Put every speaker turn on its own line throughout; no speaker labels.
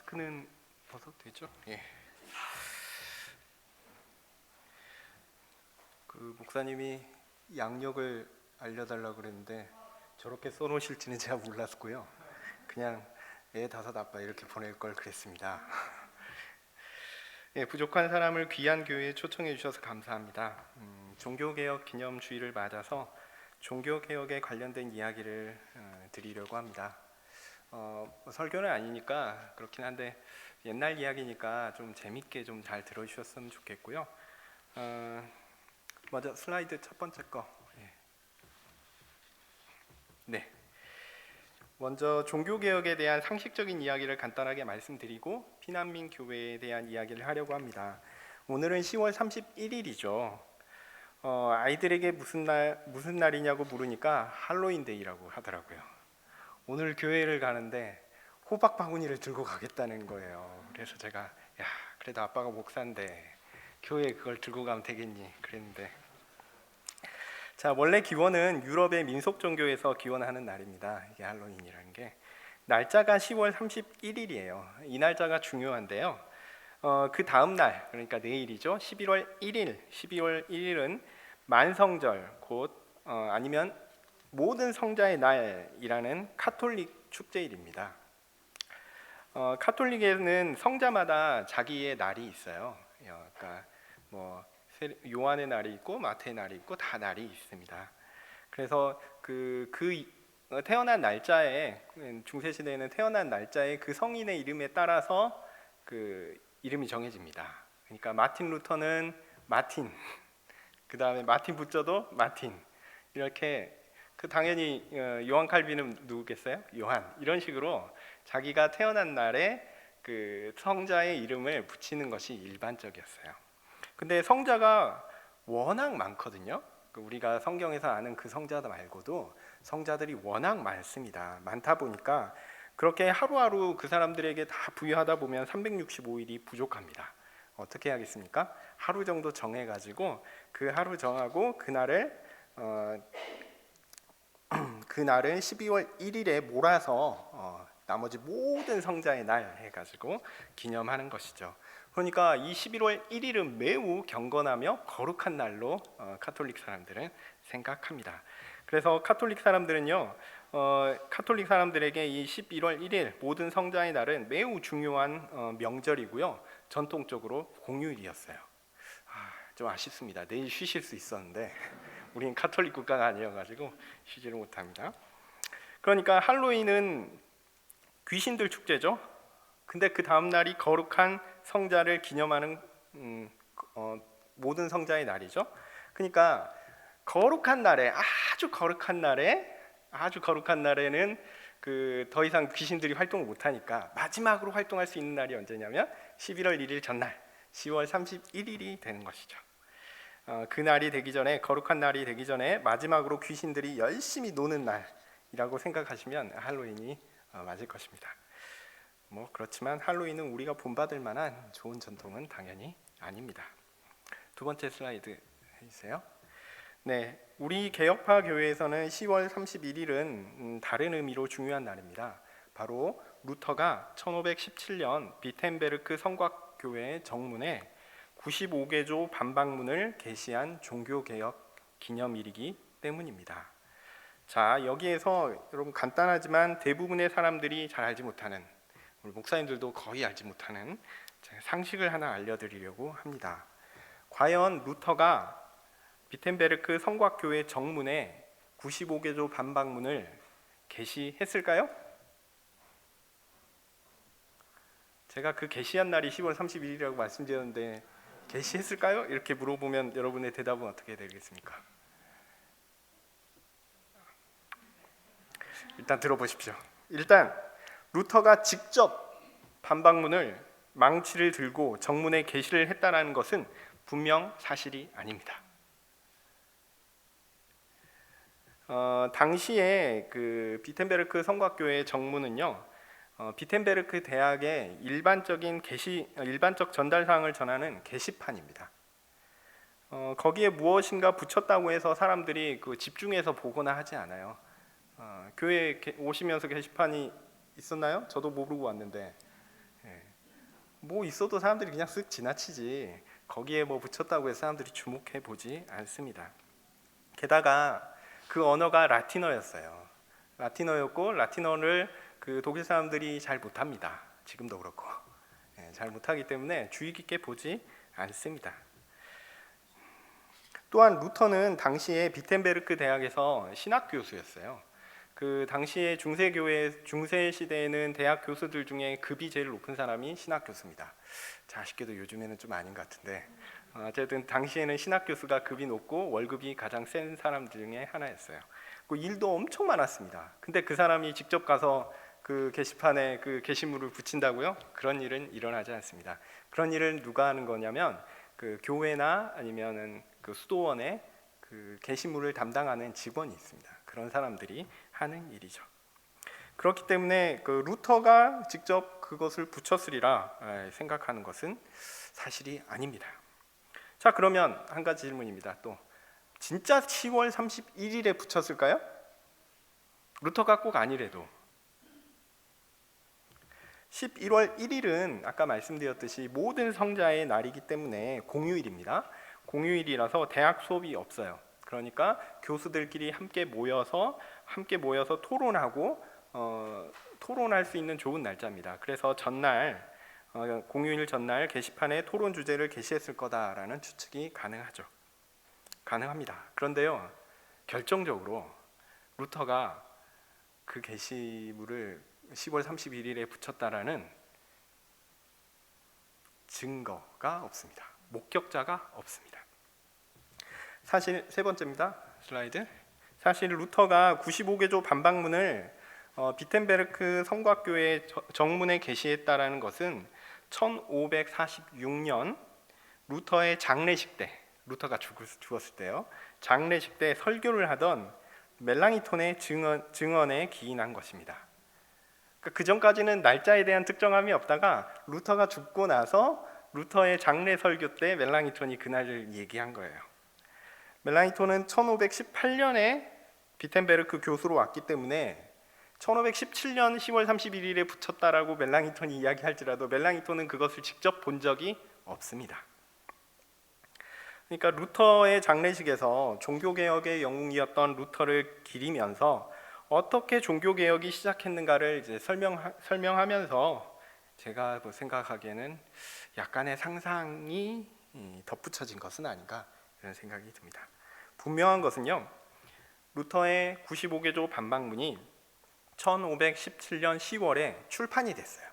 마스크는 벗어도 되죠? 예. 그 목사님이 양력을 알려달라고 그랬는데 저렇게 써놓으실지는 제가 몰랐고요. 그냥 애 다섯 아빠 이렇게 보낼 걸 그랬습니다. 예, 부족한 사람을 귀한 교회에 초청해 주셔서 감사합니다. 종교개혁 기념주의를 맞아서 종교개혁에 관련된 이야기를 드리려고 합니다. 설교는 아니니까 그렇긴 한데 옛날 이야기니까 좀 재밌게 좀 잘 들어주셨으면 좋겠고요. 먼저 슬라이드 첫 번째 거. 예. 네. 먼저 종교개혁에 대한 상식적인 이야기를 간단하게 말씀드리고 피난민 교회에 대한 이야기를 하려고 합니다. 오늘은 10월 31일이죠. 아이들에게 무슨 날이냐고 물으니까 할로윈데이라고 하더라고요. 오늘 교회를 가는데 호박 바구니를 들고 가겠다는 거예요. 그래서 제가 야, 그래도 아빠가 목사인데 교회에 그걸 들고 가면 되겠니? 그랬는데 자, 원래 기원은 유럽의 민속 종교에서 기원하는 날입니다. 이게 할로윈이라는 게 날짜가 10월 31일이에요. 이 날짜가 중요한데요. 그 다음 날, 그러니까 내일이죠. 11월 1일, 12월 1일은 만성절, 곧 아니면 모든 성자의 날이라는 카톨릭 축제일입니다. 카톨릭에는 성자마다 자기의 날이 있어요. 그러니까 뭐 요한의 날이 있고 마태의 날이 있고 다 날이 있습니다. 그래서 그 태어난 날짜에 중세 시대에는 태어난 날짜에 그 성인의 이름에 따라서 그 이름이 정해집니다. 그러니까 마틴 루터는 마틴, 그 다음에 마틴 부처도 마틴, 이렇게 당연히 요한 칼빈은 누구겠어요? 요한. 이런 식으로 자기가 태어난 날에 그 성자의 이름을 붙이는 것이 일반적이었어요. 근데 성자가 워낙 많거든요. 우리가 성경에서 아는 그 성자들 말고도 성자들이 워낙 많습니다. 많다 보니까 그렇게 하루하루 그 사람들에게 다 부여하다 보면 365일이 부족합니다. 어떻게 하겠습니까? 하루 정도 정해가지고 그 하루 정하고 그날을 12월 1일에 몰아서 나머지 모든 성자의 날 해가지고 기념하는 것이죠. 그러니까 이 11월 1일은 매우 경건하며 거룩한 날로 카톨릭 사람들은 생각합니다. 그래서 카톨릭 사람들은요, 카톨릭 사람들에게 이 11월 1일 모든 성자의 날은 매우 중요한 명절이고요. 전통적으로 공휴일이었어요. 좀 아쉽습니다. 내일 쉬실 수 있었는데 우리는 카톨릭 국가가 아니어가지고 쉬지를 못합니다. 그러니까 할로윈은 귀신들 축제죠. 근데 그 다음 날이 거룩한 성자를 기념하는 모든 성자의 날이죠. 그러니까 거룩한 날에 아주 거룩한 날에는 그 더 이상 귀신들이 활동을 못하니까 마지막으로 활동할 수 있는 날이 언제냐면 11월 1일 전날 10월 31일이 되는 것이죠. 그 날이 되기 전에, 거룩한 날이 되기 전에 마지막으로 귀신들이 열심히 노는 날이라고 생각하시면 할로윈이 맞을 것입니다. 뭐 그렇지만 할로윈은 우리가 본받을 만한 좋은 전통은 당연히 아닙니다. 두 번째 슬라이드 해주세요. 네, 우리 개혁파 교회에서는 10월 31일은 다른 의미로 중요한 날입니다. 바로 루터가 1517년 비텐베르크 성곽교회 정문에 95개조 반박문을 게시한 종교개혁 기념일이기 때문입니다. 자, 여기에서 여러분 간단하지만 대부분의 사람들이 잘 알지 못하는, 우리 목사님들도 거의 알지 못하는 상식을 하나 알려드리려고 합니다. 과연 루터가 비텐베르크 성곽교회 정문에 95개조 반박문을 게시했을까요? 제가 그 게시한 날이 10월 31일이라고 말씀드렸는데 게시했을까요? 이렇게 물어보면 여러분의 대답은 어떻게 되겠습니까? 일단 들어보십시오. 일단 루터가 직접 반박문을 망치를 들고 정문에 게시를 했다는 것은 분명 사실이 아닙니다. 당시에 그 비텐베르크 성곽교회 정문은요, 비텐베르크 대학의 일반적 전달 사항을 전하는 게시판입니다. 거기에 무엇인가 붙였다고 해서 사람들이 그 집중해서 보거나 하지 않아요. 교회에 오시면서 게시판이 있었나요? 저도 모르고 왔는데 뭐 있어도 사람들이 그냥 쓱 지나치지 거기에 뭐 붙였다고 해서 사람들이 주목해 보지 않습니다. 게다가 그 언어가 라틴어였어요. 라틴어였고 라틴어를 그 독일 사람들이 잘 못합니다. 지금도 그렇고 잘 못하기 때문에 주의 깊게 보지 않습니다. 또한 루터는 당시에 비텐베르크 대학에서 신학 교수였어요. 그 당시에 중세 시대에는 대학 교수들 중에 급이 제일 높은 사람이 신학 교수입니다. 자, 아쉽게도 요즘에는 좀 아닌 것 같은데 어쨌든 당시에는 신학 교수가 급이 높고 월급이 가장 센 사람 중에 하나였어요. 그 일도 엄청 많았습니다. 근데 그 사람이 직접 가서 그 게시판에 그 게시물을 붙인다고요? 그런 일은 일어나지 않습니다. 그런 일을 누가 하는 거냐면 그 교회나 아니면은 그 수도원에 그 게시물을 담당하는 직원이 있습니다. 그런 사람들이 하는 일이죠. 그렇기 때문에 그 루터가 직접 그것을 붙였으리라 생각하는 것은 사실이 아닙니다. 자, 그러면 한 가지 질문입니다. 또 진짜 10월 31일에 붙였을까요? 루터가 꼭 아니래도 11월 1일은 아까 말씀드렸듯이 모든 성자의 날이기 때문에 공휴일입니다. 공휴일이라서 대학 수업이 없어요. 그러니까 교수들끼리 함께 모여서 토론하고 토론할 수 있는 좋은 날짜입니다. 그래서 전날 공휴일 전날 게시판에 토론 주제를 게시했을 거다라는 추측이 가능합니다. 그런데요, 결정적으로 루터가 그 게시물을 10월 31일에 붙였다라는 증거가 없습니다. 목격자가 없습니다. 사실 세 번째입니다. 슬라이드. 사실 루터가 95개조 반박문을 비텐베르크 성곽교회 정문에 게시했다라는 것은 1546년 루터의 장례식 때, 루터가 죽었을 때요, 장례식 때 설교를 하던 멜랑이톤의 증언에 기인한 것입니다. 그 전까지는 날짜에 대한 특정함이 없다가 루터가 죽고 나서 루터의 장례 설교 때 멜랑이톤이 그날을 얘기한 거예요. 멜랑이톤은 1518년에 비텐베르크 교수로 왔기 때문에 1517년 10월 31일에 붙였다라고 멜랑이톤이 이야기할지라도 멜랑이톤은 그것을 직접 본 적이 없습니다. 그러니까 루터의 장례식에서 종교개혁의 영웅이었던 루터를 기리면서 어떻게 종교개혁이 시작했는가를 이제 설명하면서 제가 생각하기에는 약간의 상상이 덧붙여진 것은 아닌가 이런 생각이 듭니다. 분명한 것은요, 루터의 95개조 반박문이 1517년 10월에 출판이 됐어요.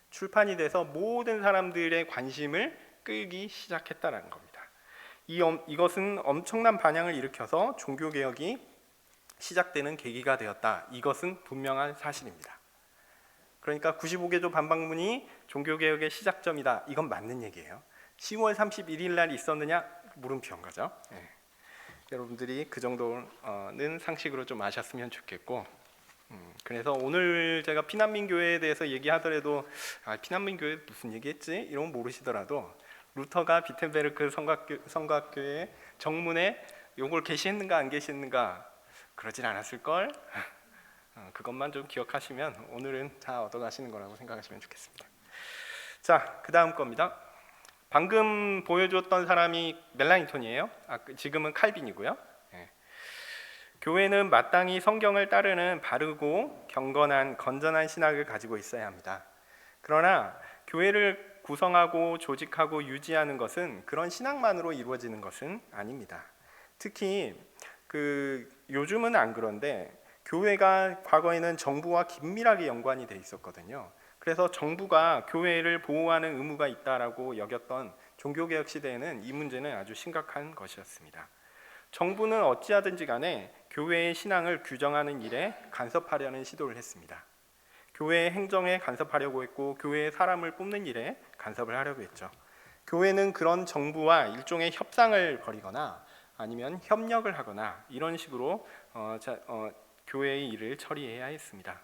출판이 돼서 모든 사람들의 관심을 끌기 시작했다는 겁니다. 이것은 엄청난 반향을 일으켜서 종교개혁이 시작되는 계기가 되었다. 이것은 분명한 사실입니다. 그러니까 95개조 반박문이 종교개혁의 시작점이다. 이건 맞는 얘기예요. 10월 31일 날 있었느냐? 물음표인 거죠. 네. 여러분들이 그 정도는 상식으로 좀 아셨으면 좋겠고, 그래서 오늘 제가 피난민 교회에 대해서 얘기하더라도 피난민 교회 무슨 얘기했지? 이런 거 모르시더라도 루터가 비텐베르크 성곽교회 정문에 이걸 게시했는가 안 게시했는가 그러진 않았을걸? 그것만 좀 기억하시면 오늘은 다 얻어가시는 거라고 생각하시면 좋겠습니다. 자, 그 다음 겁니다. 방금 보여줬던 사람이 멜랑이톤이에요. 지금은 칼빈이고요. 네. 교회는 마땅히 성경을 따르는 바르고 경건한 건전한 신학을 가지고 있어야 합니다. 그러나 교회를 구성하고 조직하고 유지하는 것은 그런 신학만으로 이루어지는 것은 아닙니다. 특히 요즘은 안 그런데 교회가 과거에는 정부와 긴밀하게 연관이 돼 있었거든요. 그래서 정부가 교회를 보호하는 의무가 있다라고 여겼던 종교개혁 시대에는 이 문제는 아주 심각한 것이었습니다. 정부는 어찌하든지 간에 교회의 신앙을 규정하는 일에 간섭하려는 시도를 했습니다. 교회의 행정에 간섭하려고 했고 교회의 사람을 뽑는 일에 간섭을 하려고 했죠. 교회는 그런 정부와 일종의 협상을 벌이거나 아니면 협력을 하거나 이런 식으로 교회의 일을 처리해야 했습니다.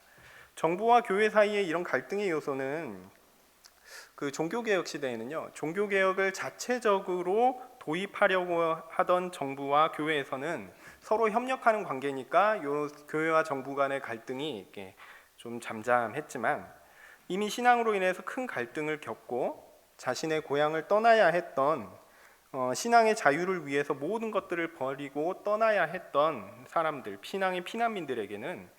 정부와 교회 사이의 이런 갈등의 요소는 그 종교개혁 시대에는요, 종교개혁을 자체적으로 도입하려고 하던 정부와 교회에서는 서로 협력하는 관계니까 요 교회와 정부 간의 갈등이 이렇게 좀 잠잠했지만 이미 신앙으로 인해서 큰 갈등을 겪고 자신의 고향을 떠나야 했던 신앙의 자유를 위해서 모든 것들을 버리고 떠나야 했던 사람들, 신앙의 피난민들에게는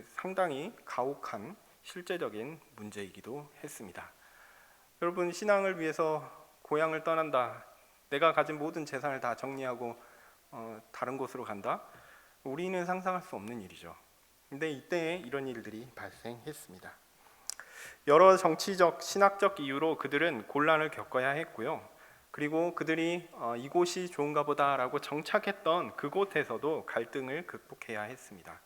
상당히 가혹한 실제적인 문제이기도 했습니다. 여러분, 신앙을 위해서 고향을 떠난다, 내가 가진 모든 재산을 다 정리하고 다른 곳으로 간다, 우리는 상상할 수 없는 일이죠. 근데 이때 이런 일들이 발생했습니다. 여러 정치적, 신학적 이유로 그들은 곤란을 겪어야 했고요. 그리고 그들이 이곳이 좋은가 보다라고 정착했던 그곳에서도 갈등을 극복해야 했습니다.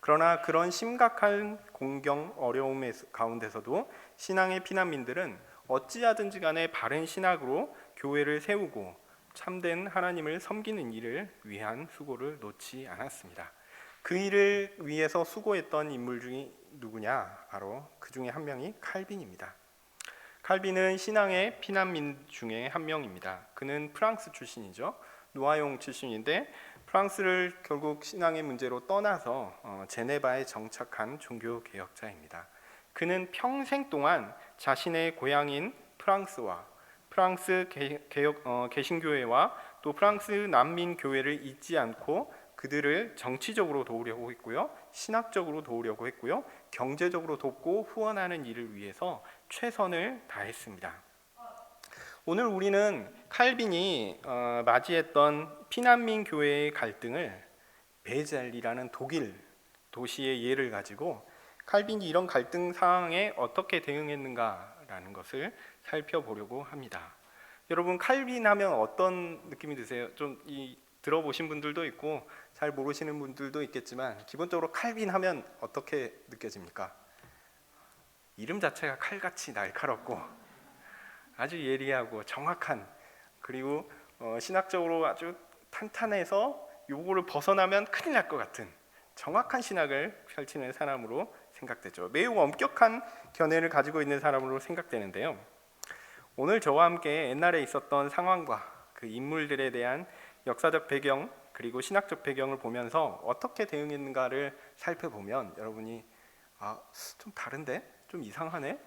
그러나 그런 심각한 공경, 어려움 가운데서도 신앙의 피난민들은 어찌하든지 간에 바른 신학으로 교회를 세우고 참된 하나님을 섬기는 일을 위한 수고를 놓지 않았습니다. 그 일을 위해서 수고했던 인물 중에 누구냐? 바로 그 중에 한 명이 칼빈입니다. 칼빈은 신앙의 피난민 중에 한 명입니다. 그는 프랑스 출신이죠. 노아용 출신인데 프랑스를 결국 신앙의 문제로 떠나서 제네바에 정착한 종교개혁자입니다. 그는 평생 동안 자신의 고향인 프랑스와 프랑스 개신교회와 또 프랑스 난민교회를 잊지 않고 그들을 정치적으로 도우려고 했고요, 신학적으로 도우려고 했고요, 경제적으로 돕고 후원하는 일을 위해서 최선을 다했습니다. 오늘 우리는 칼빈이 맞이했던 피난민 교회의 갈등을 베젤이라는 독일 도시의 예를 가지고 칼빈이 이런 갈등 상황에 어떻게 대응했는가라는 것을 살펴보려고 합니다. 여러분, 칼빈 하면 어떤 느낌이 드세요? 좀 들어보신 분들도 있고 잘 모르시는 분들도 있겠지만 기본적으로 칼빈 하면 어떻게 느껴집니까? 이름 자체가 칼같이 날카롭고 아주 예리하고 정확한, 그리고 신학적으로 아주 탄탄해서 요거를 벗어나면 큰일 날 것 같은 정확한 신학을 펼치는 사람으로 생각되죠. 매우 엄격한 견해를 가지고 있는 사람으로 생각되는데요. 오늘 저와 함께 옛날에 있었던 상황과 그 인물들에 대한 역사적 배경 그리고 신학적 배경을 보면서 어떻게 대응했는가를 살펴보면 여러분이 좀 다른데? 좀 이상하네?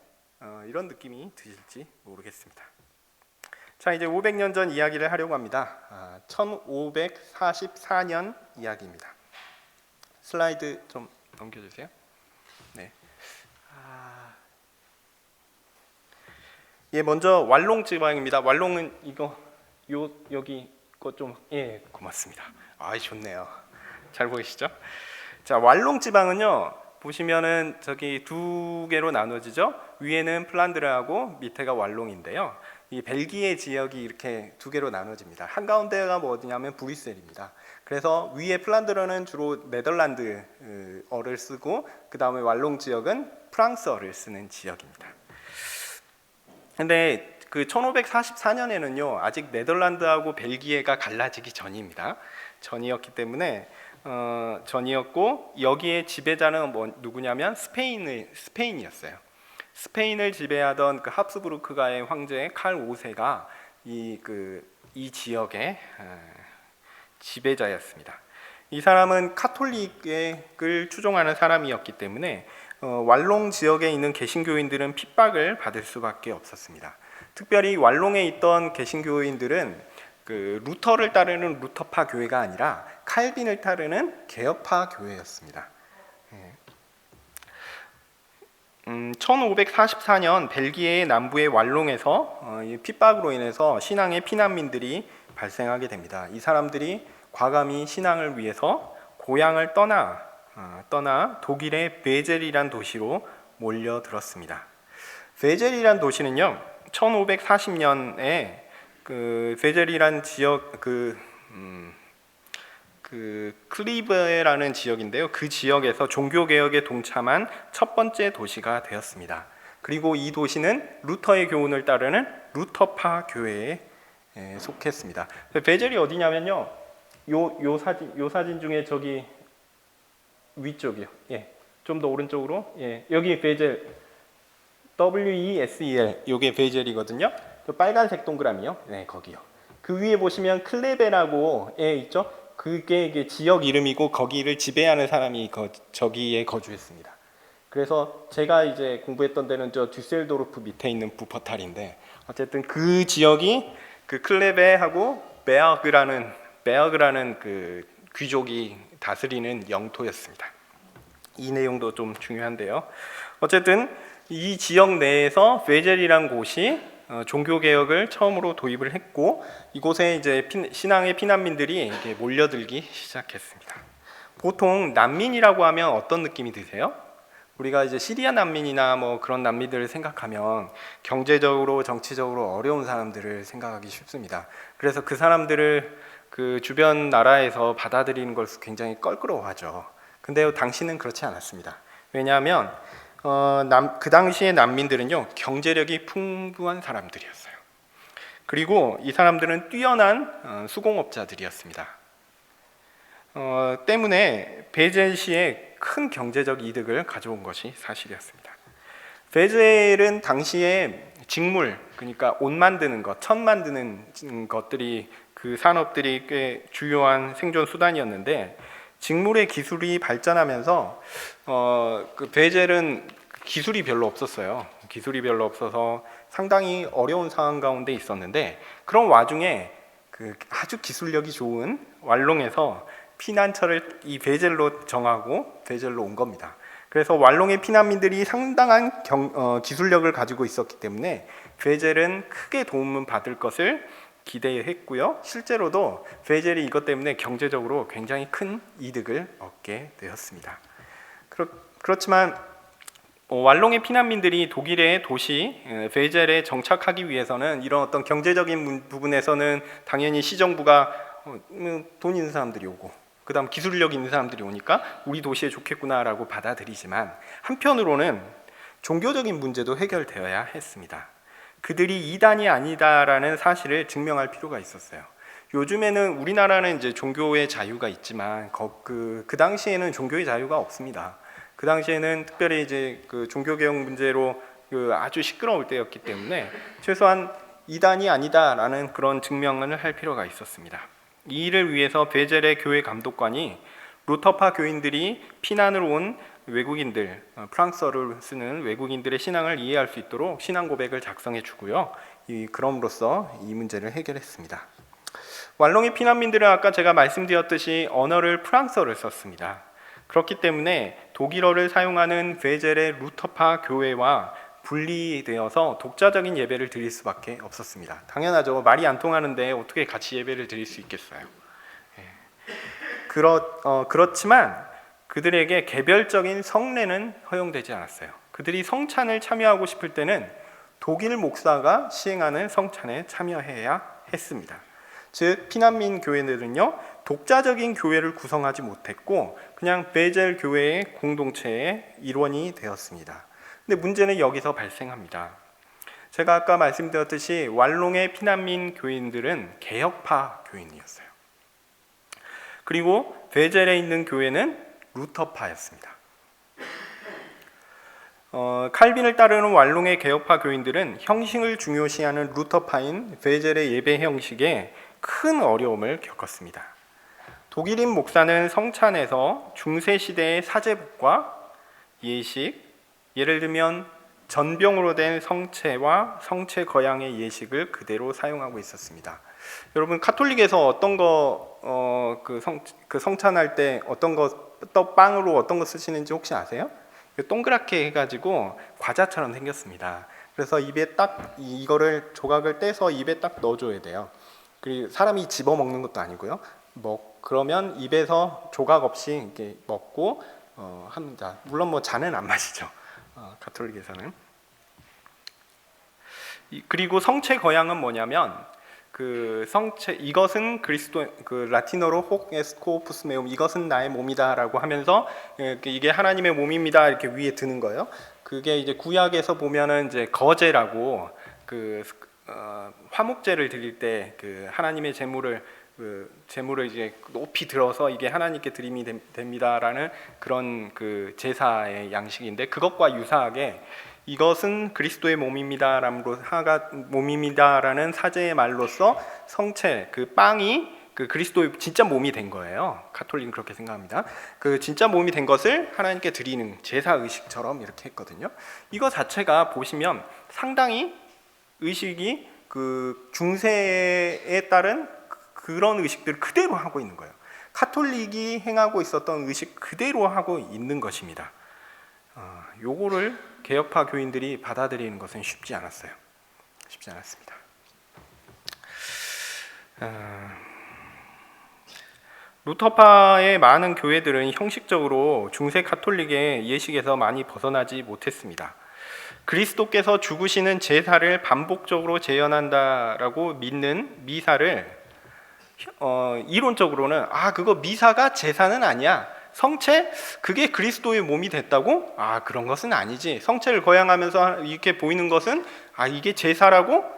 이런 느낌이 드실지 모르겠습니다. 자, 이제 500년 전 이야기를 하려고 합니다. 1544년 이야기입니다. 슬라이드 좀 넘겨주세요. 네. 먼저 왈롱 지방입니다. 왈롱은 여기 거 좀 고맙습니다. 좋네요. 잘 보이시죠? 자, 왈롱 지방은요, 보시면은 저기 두 개로 나눠지죠. 위에는 플란드르하고 밑에가 왈롱인데요. 이 벨기에 지역이 이렇게 두 개로 나눠집니다. 한 가운데가 어디냐면 브뤼셀입니다. 그래서 위에 플란드르는 주로 네덜란드어를 쓰고 그 다음에 왈롱 지역은 프랑스어를 쓰는 지역입니다. 근데 그 1544년에는요 아직 네덜란드하고 벨기에가 갈라지기 전입니다. 전이었기 때문에 전이었고 여기에 지배자는 누구냐면 스페인이었어요. 스페인을 지배하던 그 합스부르크가의 황제 칼 5세가 이 지역의 지배자였습니다. 이 사람은 카톨릭을 추종하는 사람이었기 때문에 왈롱 지역에 있는 개신교인들은 핍박을 받을 수밖에 없었습니다. 특별히 왈롱에 있던 개신교인들은 그 루터를 따르는 루터파 교회가 아니라 칼빈을 따르는 개혁파 교회였습니다. 1544년 벨기에 남부의 왈롱에서 핍박으로 인해서 신앙의 피난민들이 발생하게 됩니다. 이 사람들이 과감히 신앙을 위해서 고향을 떠나 독일의 베젤이란 도시로 몰려들었습니다. 베젤이란 도시는요 1540년에 그 베젤이란 지역 클리베라는 지역인데요. 그 지역에서 종교 개혁에 동참한 첫 번째 도시가 되었습니다. 그리고 이 도시는 루터의 교훈을 따르는 루터파 교회에 속했습니다. 베젤이 어디냐면요. 요 사진 중에 저기 위쪽이요. 좀 더 오른쪽으로. 여기 베젤 WESEL 요게 베젤이거든요. 저 빨간색 동그라미요. 거기요. 그 위에 보시면 클레베라고 있죠. 그게 지역 이름이고 거기를 지배하는 사람이 저기에 거주했습니다. 그래서 제가 이제 공부했던 데는 저 düsseldorf 밑에 있는 부퍼탈인데, 어쨌든 그 지역이 그 클레베하고 베어그라는 그 귀족이 다스리는 영토였습니다. 이 내용도 좀 중요한데요. 어쨌든 이 지역 내에서 베젤이란 곳이 종교 개혁을 처음으로 도입을 했고, 이곳에 이제 신앙의 피난민들이 이렇게 몰려들기 시작했습니다. 보통 난민이라고 하면 어떤 느낌이 드세요? 우리가 이제 시리아 난민이나 뭐 그런 난민들을 생각하면 경제적으로 정치적으로 어려운 사람들을 생각하기 쉽습니다. 그래서 그 사람들을 그 주변 나라에서 받아들이는 걸 굉장히 껄끄러워하죠. 근데 당시는 그렇지 않았습니다. 왜냐하면 그 당시의 난민들은요, 경제력이 풍부한 사람들이었어요. 그리고 이 사람들은 뛰어난 수공업자들이었습니다. 때문에 베젤시에 큰 경제적 이득을 가져온 것이 사실이었습니다. 베젤은 당시에 직물, 그러니까 옷 만드는 것, 천 만드는 것들이, 그 산업들이 꽤 주요한 생존 수단이었는데, 직물의 기술이 발전하면서 그 베젤은 기술이 별로 없었어요. 기술이 별로 없어서 상당히 어려운 상황 가운데 있었는데, 그런 와중에 그 아주 기술력이 좋은 왈롱에서 피난처를 이 베젤로 정하고 베젤로 온 겁니다. 그래서 왈롱의 피난민들이 상당한 기술력을 가지고 있었기 때문에 베젤은 크게 도움을 받을 것을 기대했고요. 실제로도 베젤이 이것 때문에 경제적으로 굉장히 큰 이득을 얻게 되었습니다. 그렇지만 왈롱의 피난민들이 독일의 도시 베젤에 정착하기 위해서는 이런 어떤 경제적인 부분에서는 당연히 시정부가 돈 있는 사람들이 오고, 그 다음 기술력 있는 사람들이 오니까 우리 도시에 좋겠구나라고 받아들이지만, 한편으로는 종교적인 문제도 해결되어야 했습니다. 그들이 이단이 아니다라는 사실을 증명할 필요가 있었어요. 요즘에는 우리나라는 이제 종교의 자유가 있지만 그 당시에는 종교의 자유가 없습니다. 그 당시에는 특별히 이제 그 종교개혁 문제로 그 아주 시끄러울 때였기 때문에 최소한 이단이 아니다라는 그런 증명을 할 필요가 있었습니다. 이 일을 위해서 베젤의 교회 감독관이 루터파 교인들이 피난을 온 외국인들, 프랑스어를 쓰는 외국인들의 신앙을 이해할 수 있도록 신앙 고백을 작성해 주고요. 그럼으로써 이 문제를 해결했습니다. 왈롱의 피난민들은 아까 제가 말씀드렸듯이 언어를 프랑스어를 썼습니다. 그렇기 때문에 독일어를 사용하는 베젤의 루터파 교회와 분리되어서 독자적인 예배를 드릴 수밖에 없었습니다. 당연하죠. 말이 안 통하는데 어떻게 같이 예배를 드릴 수 있겠어요. 그렇지만 그들에게 개별적인 성례는 허용되지 않았어요. 그들이 성찬을 참여하고 싶을 때는 독일 목사가 시행하는 성찬에 참여해야 했습니다. 즉 피난민 교회들은요, 독자적인 교회를 구성하지 못했고 그냥 베젤 교회의 공동체의 일원이 되었습니다. 근데 문제는 여기서 발생합니다. 제가 아까 말씀드렸듯이 왈롱의 피난민 교인들은 개혁파 교인이었어요. 그리고 베젤에 있는 교회는 루터파였습니다. 칼빈을 따르는 왈롱의 개혁파 교인들은 형식을 중요시하는 루터파인 베젤의 예배 형식에 큰 어려움을 겪었습니다. 독일인 목사는 성찬에서 중세시대의 사제복과 예식, 예를 들면 전병으로 된 성체와 성체 거양의 예식을 그대로 사용하고 있었습니다. 여러분 카톨릭에서 어떤 그 성찬할 때 어떤 거 빵으로 어떤 거 쓰시는지 혹시 아세요? 동그랗게 해가지고 과자처럼 생겼습니다. 그래서 입에 딱 이거를 조각을 떼서 입에 딱 넣어줘야 돼요. 그리고 사람이 집어 먹는 것도 아니고요. 그러면 입에서 조각 없이 이렇게 먹고 합니다. 물론 뭐 잔은 안 마시죠. 가톨릭에서는. 그리고 성체 거양은 뭐냐면 그 성체, 이것은 그리스도, 그 라틴어로 호c est corpus meum, 이것은 나의 몸이다라고 하면서 이게 하나님의 몸입니다 이렇게 위에 드는 거예요. 그게 이제 구약에서 보면은 이제 거제라고 그 화목제를 드릴 때 그 하나님의 제물을 이제 높이 들어서 이게 하나님께 드림이 됩니다라는 그런 그 제사의 양식인데, 그것과 유사하게 이것은 그리스도의 몸입니다라는 사제의 말로서 성체, 그 빵이 그 그리스도의 진짜 몸이 된 거예요. 가톨릭은 그렇게 생각합니다. 그 진짜 몸이 된 것을 하나님께 드리는 제사 의식처럼 이렇게 했거든요. 이거 자체가 보시면 상당히 의식이 그 중세에 따른 그런 의식들을 그대로 하고 있는 거예요. 가톨릭이 행하고 있었던 의식 그대로 하고 있는 것입니다. 요거를 개혁파 교인들이 받아들이는 것은 쉽지 않았어요. 쉽지 않았습니다. 루터파의 많은 교회들은 형식적으로 중세 가톨릭의 예식에서 많이 벗어나지 못했습니다. 그리스도께서 죽으시는 제사를 반복적으로 재현한다라고 믿는 미사를 이론적으로는 그거 미사가 제사는 아니야. 성체 그게 그리스도의 몸이 됐다고? 그런 것은 아니지. 성체를 거양하면서 이렇게 보이는 것은 이게 제사라고?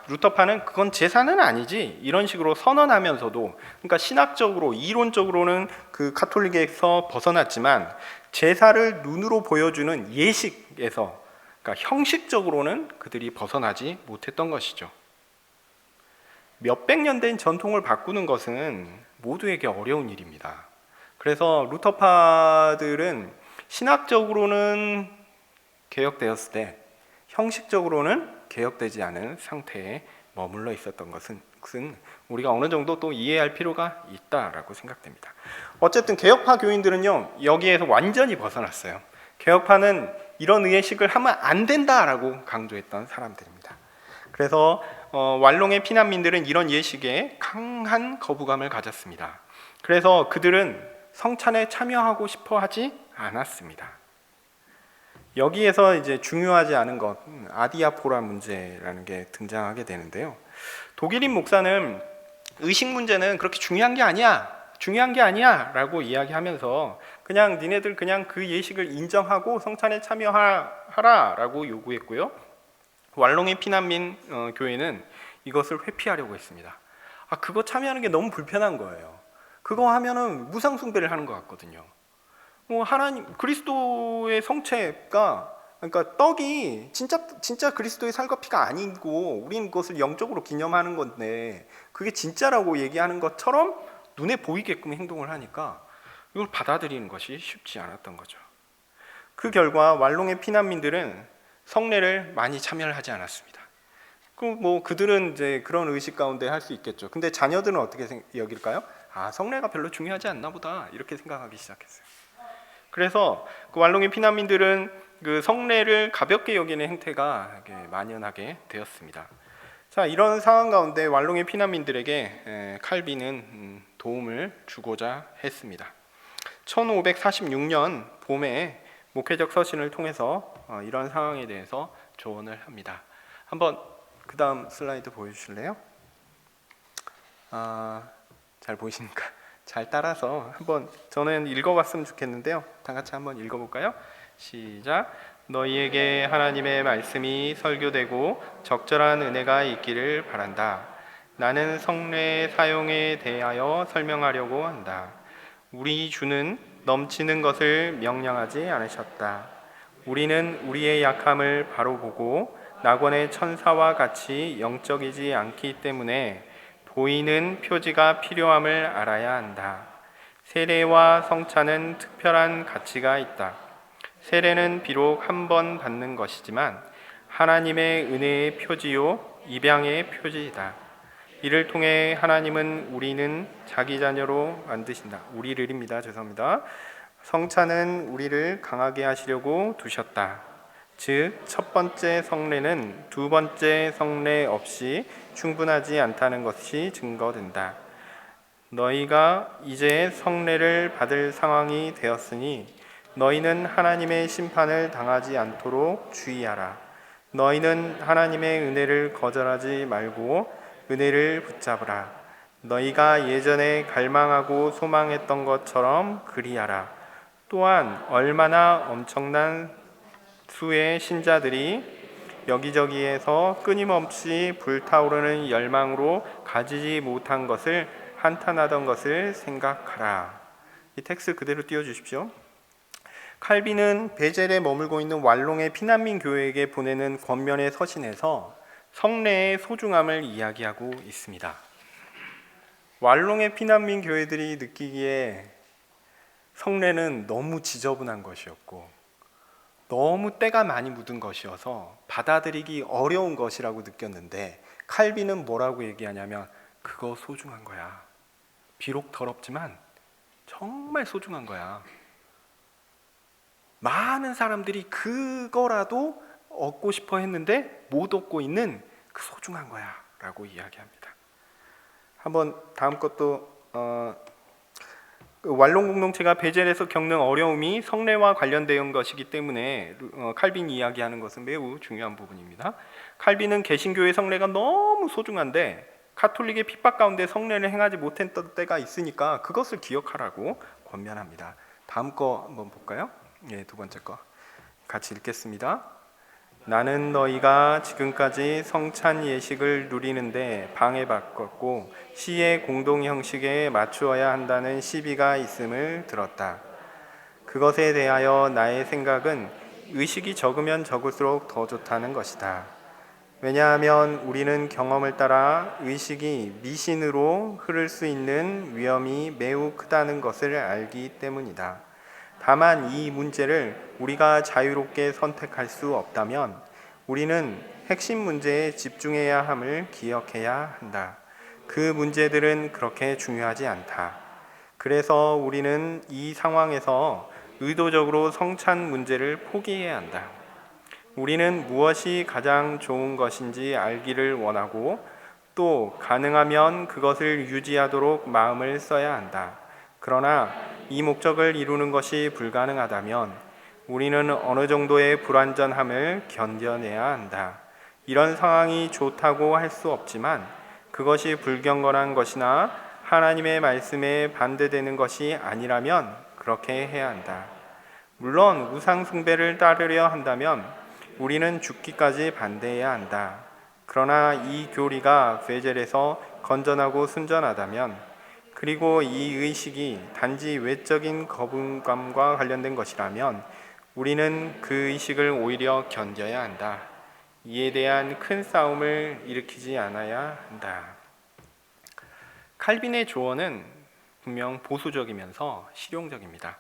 루터파는 그건 제사는 아니지. 이런 식으로 선언하면서도 그러니까 신학적으로 이론적으로는 그 가톨릭에서 벗어났지만 제사를 눈으로 보여주는 예식에서 그러니까 형식적으로는 그들이 벗어나지 못했던 것이죠. 몇백 년 된 전통을 바꾸는 것은 모두에게 어려운 일입니다. 그래서 루터파들은 신학적으로는 개혁되었을 때 형식적으로는 개혁되지 않은 상태에 머물러 있었던 것은 우리가 어느 정도 또 이해할 필요가 있다라고 생각됩니다. 어쨌든 개혁파 교인들은요 여기에서 완전히 벗어났어요. 개혁파는 이런 의식을 하면 안 된다라고 강조했던 사람들입니다. 그래서 왈롱의 피난민들은 이런 예식에 강한 거부감을 가졌습니다. 그래서 그들은 성찬에 참여하고 싶어 하지 않았습니다. 여기에서 이제 중요하지 않은 것, 아디아포라 문제라는 게 등장하게 되는데요. 독일인 목사는 의식 문제는 그렇게 중요한 게 아니야 라고 이야기하면서 그냥 니네들 그냥 그 예식을 인정하고 성찬에 참여하라 라고 요구했고요. 왈롱의 피난민 교회는 이것을 회피하려고 했습니다. 그거 참여하는 게 너무 불편한 거예요. 그거 하면은 무상 숭배를 하는 것 같거든요. 하나님 그리스도의 성체가 그러니까 떡이 진짜 그리스도의 살과 피가 아니고 우리는 그것을 영적으로 기념하는 건데 그게 진짜라고 얘기하는 것처럼 눈에 보이게끔 행동을 하니까 이걸 받아들이는 것이 쉽지 않았던 거죠. 그 결과 왈롱의 피난민들은 성례를 많이 참여를 하지 않았습니다. 그들은 이제 그런 의식 가운데 할 수 있겠죠. 근데 자녀들은 어떻게 여길까요? 성례가 별로 중요하지 않나 보다 이렇게 생각하기 시작했어요. 그래서 그 왈롱의 피난민들은 그 성례를 가볍게 여기는 행태가 만연하게 되었습니다. 자, 이런 상황 가운데 왈롱의 피난민들에게 칼빈은 도움을 주고자 했습니다. 1546년 봄에 목회적 서신을 통해서 이런 상황에 대해서 조언을 합니다. 한번 그 다음 슬라이드 보여주실래요? 잘 보이십니까? 잘 따라서 한번 저는 읽어봤으면 좋겠는데요. 다 같이 한번 읽어볼까요? 시작. 너희에게 하나님의 말씀이 설교되고 적절한 은혜가 있기를 바란다. 나는 성례 사용에 대하여 설명하려고 한다. 우리 주는 넘치는 것을 명령하지 않으셨다. 우리는 우리의 약함을 바로 보고 낙원의 천사와 같이 영적이지 않기 때문에 보이는 표지가 필요함을 알아야 한다. 세례와 성찬은 특별한 가치가 있다. 세례는 비록 한 번 받는 것이지만 하나님의 은혜의 표지요 입양의 표지이다. 이를 통해 하나님은 우리는 자기 자녀로 만드신다. 우리를입니다. 죄송합니다. 성찬은 우리를 강하게 하시려고 두셨다. 즉, 첫 번째 성례는 두 번째 성례 없이 충분하지 않다는 것이 증거된다. 너희가 이제 성례를 받을 상황이 되었으니 너희는 하나님의 심판을 당하지 않도록 주의하라. 너희는 하나님의 은혜를 거절하지 말고 은혜를 붙잡으라. 너희가 예전에 갈망하고 소망했던 것처럼 그리하라. 또한 얼마나 엄청난 수의 신자들이 여기저기에서 끊임없이 불타오르는 열망으로 가지지 못한 것을 한탄하던 것을 생각하라. 이 텍스트 그대로 띄워주십시오. 칼빈은 베젤에 머물고 있는 왈롱의 피난민 교회에게 보내는 권면의 서신에서 성례의 소중함을 이야기하고 있습니다. 왈롱의 피난민 교회들이 느끼기에 성례는 너무 지저분한 것이었고 너무 때가 많이 묻은 것이어서 받아들이기 어려운 것이라고 느꼈는데, 칼빈은 뭐라고 얘기하냐면 그거 소중한 거야. 비록 더럽지만 정말 소중한 거야. 많은 사람들이 그거라도 얻고 싶어 했는데 못 얻고 있는 그 소중한 거야 라고 이야기합니다. 한번 다음 것도 그 왈롱 공동체가 베젤에서 겪는 어려움이 성례와 관련된 것이기 때문에 칼빈이 이야기하는 것은 매우 중요한 부분입니다. 칼빈은 개신교의 성례가 너무 소중한데 카톨릭의 핍박 가운데 성례를 행하지 못했던 때가 있으니까 그것을 기억하라고 권면합니다. 다음 거 한번 볼까요? 예, 두 번째 거 같이 읽겠습니다. 나는 너희가 지금까지 성찬 예식을 누리는데 방해받았고 시의 공동 형식에 맞추어야 한다는 시비가 있음을 들었다. 그것에 대하여 나의 생각은 의식이 적으면 적을수록 더 좋다는 것이다. 왜냐하면 우리는 경험을 따라 의식이 미신으로 흐를 수 있는 위험이 매우 크다는 것을 알기 때문이다. 다만 이 문제를 우리가 자유롭게 선택할 수 없다면 우리는 핵심 문제에 집중해야 함을 기억해야 한다. 그 문제들은 그렇게 중요하지 않다. 그래서 우리는 이 상황에서 의도적으로 성찬 문제를 포기해야 한다. 우리는 무엇이 가장 좋은 것인지 알기를 원하고 또 가능하면 그것을 유지하도록 마음을 써야 한다. 그러나 이 목적을 이루는 것이 불가능하다면 우리는 어느 정도의 불완전함을 견뎌내야 한다. 이런 상황이 좋다고 할 수 없지만 그것이 불경건한 것이나 하나님의 말씀에 반대되는 것이 아니라면 그렇게 해야 한다. 물론 우상 숭배를 따르려 한다면 우리는 죽기까지 반대해야 한다. 그러나 이 교리가 베젤에서 건전하고 순전하다면, 그리고 이 의식이 단지 외적인 거부감과 관련된 것이라면 우리는 그 의식을 오히려 견뎌야 한다. 이에 대한 큰 싸움을 일으키지 않아야 한다. 칼빈의 조언은 분명 보수적이면서 실용적입니다.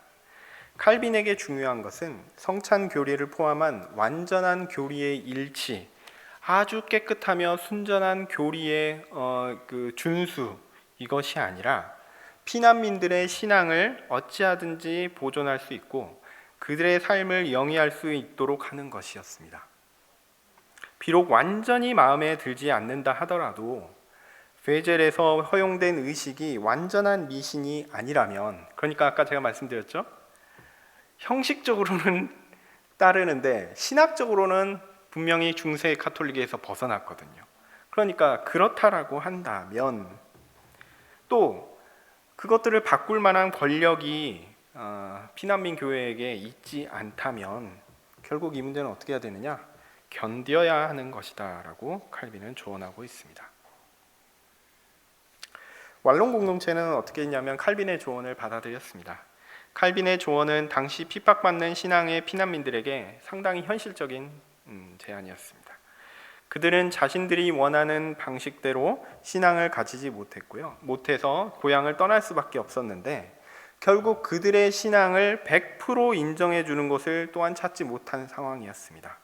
칼빈에게 중요한 것은 성찬 교리를 포함한 완전한 교리의 일치, 아주 깨끗하며 순전한 교리의 그 준수, 이것이 아니라 피난민들의 신앙을 어찌하든지 보존할 수 있고 그들의 삶을 영위할 수 있도록 하는 것이었습니다. 비록 완전히 마음에 들지 않는다 하더라도 베젤에서 허용된 의식이 완전한 미신이 아니라면, 그러니까 아까 제가 말씀드렸죠, 형식적으로는 따르는데 신학적으로는 분명히 중세 카톨릭에서 벗어났거든요. 그러니까 그렇다라고 한다면 또 그것들을 바꿀 만한 권력이 피난민 교회에게 있지 않다면 결국 이 문제는 어떻게 해야 되느냐? 견뎌야 하는 것이다 라고 칼빈은 조언하고 있습니다. 왈롱 공동체는 어떻게 했냐면 칼빈의 조언을 받아들였습니다. 칼빈의 조언은 당시 핍박받는 신앙의 피난민들에게 상당히 현실적인 제안이었습니다. 그들은 자신들이 원하는 방식대로 신앙을 가지지 못해서 고향을 떠날 수밖에 없었는데 결국 그들의 신앙을 100% 인정해 주는 곳을 또한 찾지 못한 상황이었습니다.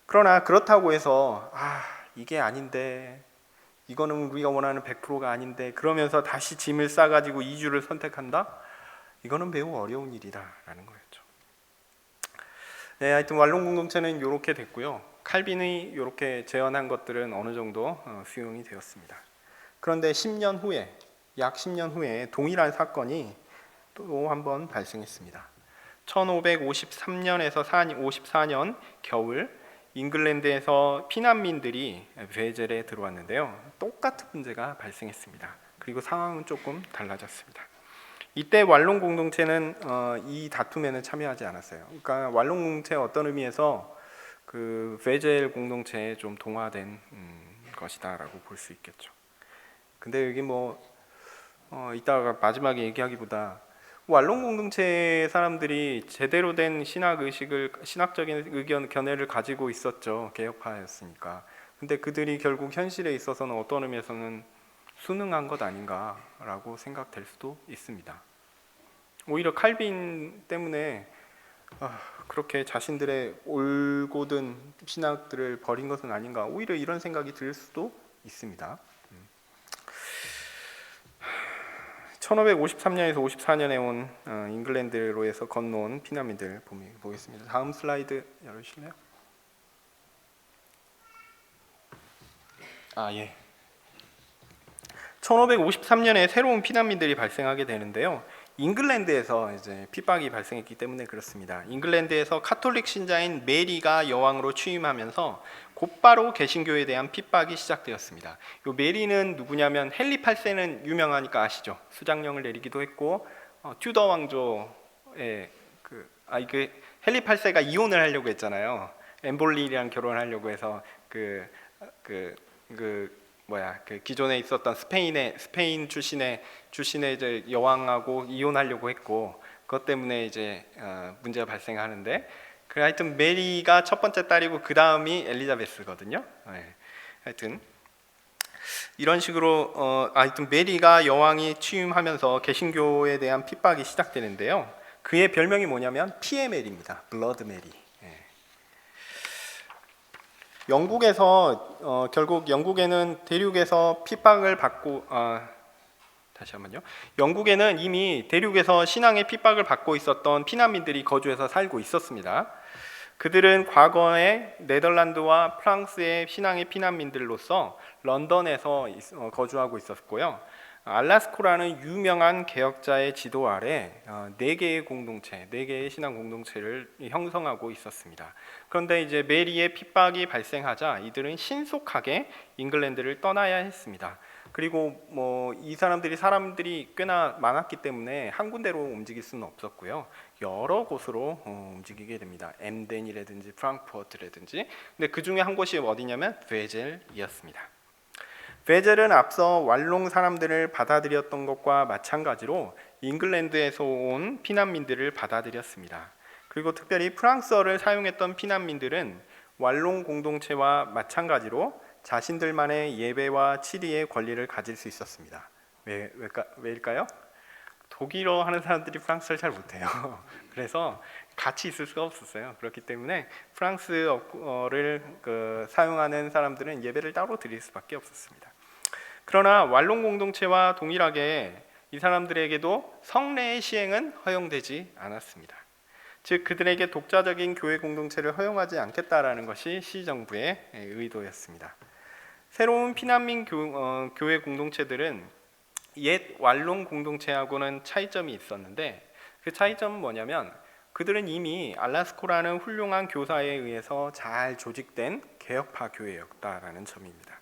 그러나 그렇다고 해서 이게 아닌데, 이거는 우리가 원하는 100%가 아닌데 그러면서 다시 짐을 싸가지고 이주를 선택한다? 이거는 매우 어려운 일이다라는 거였죠. 네, 하여튼 왈롱 공동체는 이렇게 됐고요. 칼빈이 이렇게 제언한 것들은 어느 정도 수용이 되었습니다. 그런데 10년 후에, 약 10년 후에 동일한 사건이 또 한 번 발생했습니다. 1553년에서 54년 겨울 잉글랜드에서 피난민들이 베젤에 들어왔는데요. 똑같은 문제가 발생했습니다. 그리고 상황은 조금 달라졌습니다. 이때 왈롱 공동체는 이 다툼에는 참여하지 않았어요. 그러니까 왈롱 공동체의 어떤 의미에서 그 베젤 공동체에 좀 동화된 것이다라고 볼 수 있겠죠. 근데 여기 이따가 마지막에 얘기하기보다 왈롱 공동체 사람들이 제대로 된 신학적인 견해를 가지고 있었죠. 개혁파였으니까. 근데 그들이 결국 현실에 있어서는 어떤 의미에서는 순응한 것 아닌가라고 생각될 수도 있습니다. 오히려 칼빈 때문에 그렇게 자신들의 올곧은 신학들을 버린 것은 아닌가, 오히려 이런 생각이 들 수도 있습니다. 1553년에서 54년에 온 잉글랜드로에서 건너온 피난민들 보겠습니다. 다음 슬라이드 열어주실래요? 예. 1553년에 새로운 피난민들이 발생하게 되는데요. 잉글랜드에서 이제 핍박이 발생했기 때문에 그렇습니다. 잉글랜드에서 카톨릭 신자인 메리가 여왕으로 취임하면서 곧바로 개신교에 대한 핍박이 시작되었습니다. 이 메리는 누구냐면 헨리 8세는 유명하니까 아시죠? 수장령을 내리기도 했고 튜더 왕조의 헨리 8세가 이혼을 하려고 했잖아요. 앤 볼린이랑 결혼하려고 해서 그 기존에 있었던 스페인 출신의 이제 여왕하고 이혼하려고 했고, 그것 때문에 이제 문제가 발생하는데, 하여튼 메리가 첫 번째 딸이고 그 다음이 엘리자베스거든요. 하여튼 이런 식으로 하여튼 메리가 여왕이 취임하면서 개신교에 대한 핍박이 시작되는데요. 그의 별명이 뭐냐면 피의 메리입니다. 블러드 메리. 영국에서 결국 영국에는 대륙에서 핍박을 받고 영국에는 이미 대륙에서 신앙의 핍박을 받고 있었던 피난민들이 거주해서 살고 있었습니다. 그들은 과거에 네덜란드와 프랑스의 신앙의 피난민들로서 런던에서 거주하고 있었고요. 알라스코라는 유명한 개혁자의 지도 아래 4개의 신앙 공동체를 형성하고 있었습니다. 그런데 이제 메리의 핍박이 발생하자 이들은 신속하게 잉글랜드를 떠나야 했습니다. 그리고 이 사람들이 꽤나 많았기 때문에 한 군데로 움직일 수는 없었고요. 여러 곳으로 움직이게 됩니다. 엠덴이라든지 프랑크푸르트라든지. 근데 그 중에 한 곳이 어디냐면 베젤이었습니다. 베젤은 앞서 왈롱 사람들을 받아들였던 것과 마찬가지로 잉글랜드에서 온 피난민들을 받아들였습니다. 그리고 특별히 프랑스어를 사용했던 피난민들은 왈롱 공동체와 마찬가지로 자신들만의 예배와 치리의 권리를 가질 수 있었습니다. 왜일까요? 독일어 하는 사람들이 프랑스어를 잘 못해요. 그래서 같이 있을 수가 없었어요. 그렇기 때문에 프랑스어를 사용하는 사람들은 예배를 따로 드릴 수밖에 없었습니다. 그러나 왈롱 공동체와 동일하게 이 사람들에게도 성례의 시행은 허용되지 않았습니다. 즉 그들에게 독자적인 교회 공동체를 허용하지 않겠다라는 것이 시정부의 의도였습니다. 새로운 피난민 교회 공동체들은 옛 왈롱 공동체하고는 차이점이 있었는데, 그 차이점은 뭐냐면 그들은 이미 알라스코라는 훌륭한 교사에 의해서 잘 조직된 개혁파 교회였다라는 점입니다.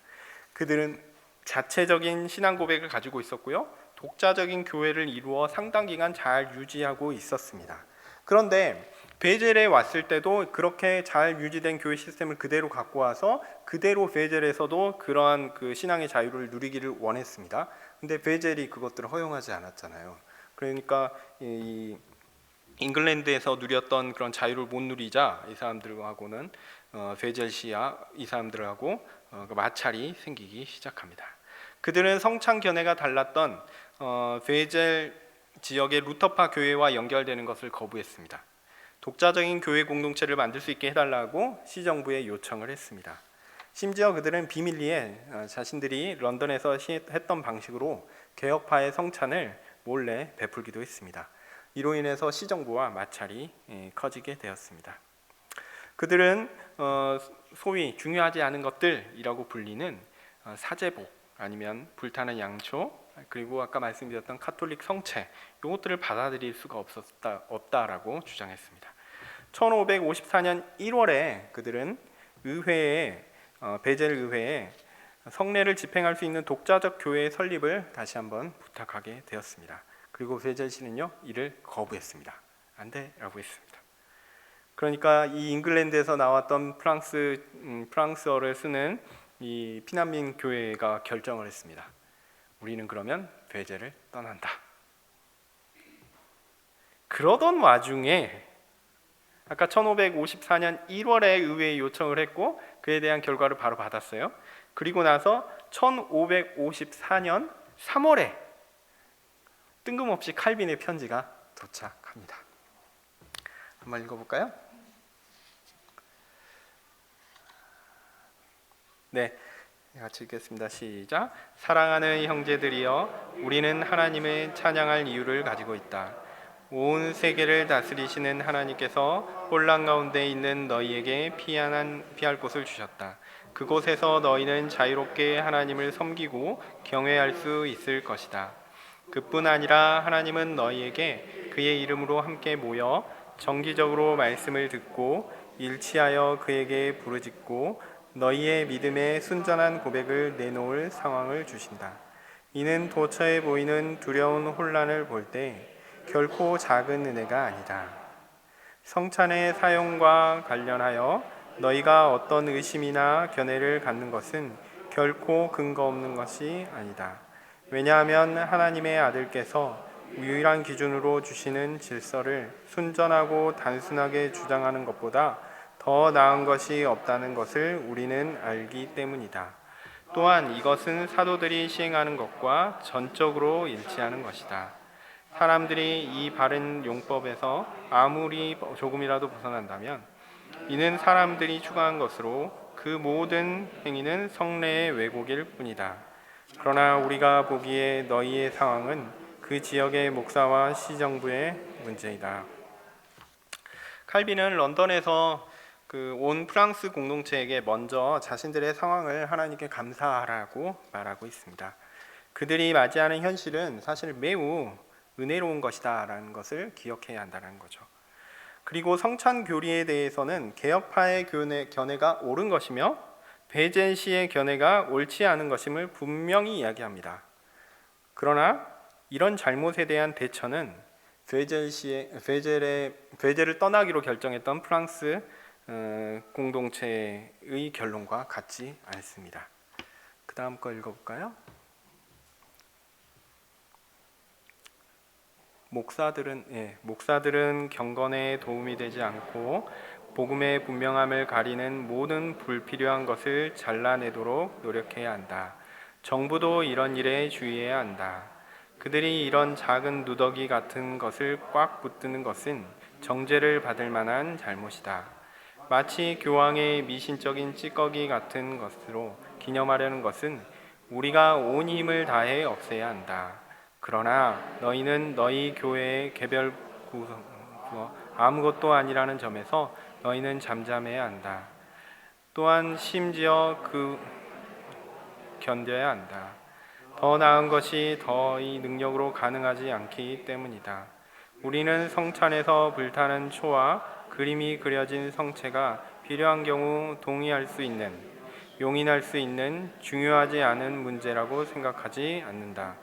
그들은 자체적인 신앙 고백을 가지고 있었고요, 독자적인 교회를 이루어 상당 기간 잘 유지하고 있었습니다. 그런데 베젤에 왔을 때도 그렇게 잘 유지된 교회 시스템을 그대로 갖고 와서 그대로 베젤에서도 그러한 신앙의 자유를 누리기를 원했습니다. 근데 베젤이 그것들을 허용하지 않았잖아요. 그러니까 이 잉글랜드에서 누렸던 그런 자유를 못 누리자 이 사람들하고는 베젤시아 이 사람들하고 마찰이 생기기 시작합니다. 그들은 성찬 견해가 달랐던 베젤 지역의 루터파 교회와 연결되는 것을 거부했습니다. 독자적인 교회 공동체를 만들 수 있게 해달라고 시정부에 요청을 했습니다. 심지어 그들은 비밀리에 자신들이 런던에서 했던 방식으로 개혁파의 성찬을 몰래 베풀기도 했습니다. 이로 인해서 시정부와 마찰이 커지게 되었습니다. 그들은 소위 중요하지 않은 것들이라고 불리는 사제복 아니면 불타는 양초, 그리고 아까 말씀드렸던 카톨릭 성체, 이것들을 받아들일 수가 없다라고 주장했습니다. 1554년 1월에 그들은 베젤 의회에 성례를 집행할 수 있는 독자적 교회의 설립을 다시 한번 부탁하게 되었습니다. 그리고 베젤시는요 이를 거부했습니다. 안 돼라고 했습니다. 그러니까 이 잉글랜드에서 나왔던 프랑스어를 쓰는 이 피난민 교회가 결정을 했습니다. 우리는 그러면 베젤을 떠난다. 그러던 와중에 아까 1554년 1월에 의회에 요청을 했고 그에 대한 결과를 바로 받았어요. 그리고 나서 1554년 3월에 뜬금없이 칼빈의 편지가 도착합니다. 한번 읽어볼까요? 네, 같이 읽겠습니다. 시작. 사랑하는 형제들이여, 우리는 하나님을 찬양할 이유를 가지고 있다. 온 세계를 다스리시는 하나님께서 혼란 가운데 있는 너희에게 피할 곳을 주셨다. 그곳에서 너희는 자유롭게 하나님을 섬기고 경외할 수 있을 것이다. 그뿐 아니라 하나님은 너희에게 그의 이름으로 함께 모여 정기적으로 말씀을 듣고 일치하여 그에게 부르짖고 너희의 믿음의 순전한 고백을 내놓을 상황을 주신다. 이는 도처에 보이는 두려운 혼란을 볼 때 결코 작은 은혜가 아니다. 성찬의 사용과 관련하여 너희가 어떤 의심이나 견해를 갖는 것은 결코 근거 없는 것이 아니다. 왜냐하면 하나님의 아들께서 유일한 기준으로 주시는 질서를 순전하고 단순하게 주장하는 것보다 더 나은 것이 없다는 것을 우리는 알기 때문이다. 또한 이것은 사도들이 시행하는 것과 전적으로 일치하는 것이다. 사람들이 이 바른 용법에서 아무리 조금이라도 벗어난다면 이는 사람들이 추구한 것으로 그 모든 행위는 성례의 왜곡일 뿐이다. 그러나 우리가 보기에 너희의 상황은 그 지역의 목사와 시정부의 문제이다. 칼빈은 런던에서 온 프랑스 공동체에게 먼저 자신들의 상황을 하나님께 감사하라고 말하고 있습니다. 그들이 맞이하는 현실은 사실 매우 은혜로운 것이다 라는 것을 기억해야 한다는 거죠. 그리고 성찬 교리에 대해서는 개혁파의 견해가 옳은 것이며 베젠시의 견해가 옳지 않은 것임을 분명히 이야기합니다. 그러나 이런 잘못에 대한 대처는 베젤을 떠나기로 결정했던 프랑스 공동체의 결론과 같지 않습니다. 그 다음 거 읽어볼까요? 목사들은 경건에 도움이 되지 않고 복음의 분명함을 가리는 모든 불필요한 것을 잘라내도록 노력해야 한다. 정부도 이런 일에 주의해야 한다. 그들이 이런 작은 누더기 같은 것을 꽉 붙드는 것은 정죄를 받을 만한 잘못이다. 마치 교황의 미신적인 찌꺼기 같은 것으로 기념하려는 것은 우리가 온 힘을 다해 없애야 한다. 그러나 너희는 너희 교회의 개별 아무것도 아니라는 점에서 너희는 잠잠해야 한다. 또한 심지어 견뎌야 한다. 더 나은 것이 너희 능력으로 가능하지 않기 때문이다. 우리는 성찬에서 불타는 초와 그림이 그려진 성체가 필요한 경우 동의할 수 있는, 용인할 수 있는 중요하지 않은 문제라고 생각하지 않는다.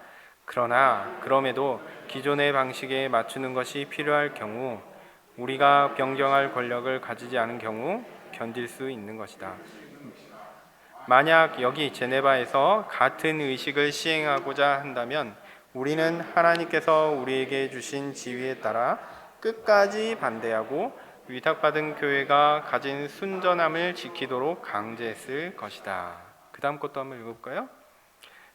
그러나 그럼에도 기존의 방식에 맞추는 것이 필요할 경우, 우리가 변경할 권력을 가지지 않은 경우 견딜 수 있는 것이다. 만약 여기 제네바에서 같은 의식을 시행하고자 한다면 우리는 하나님께서 우리에게 주신 지위에 따라 끝까지 반대하고 위탁받은 교회가 가진 순전함을 지키도록 강제했을 것이다. 그 다음 것도 한번 읽어볼까요?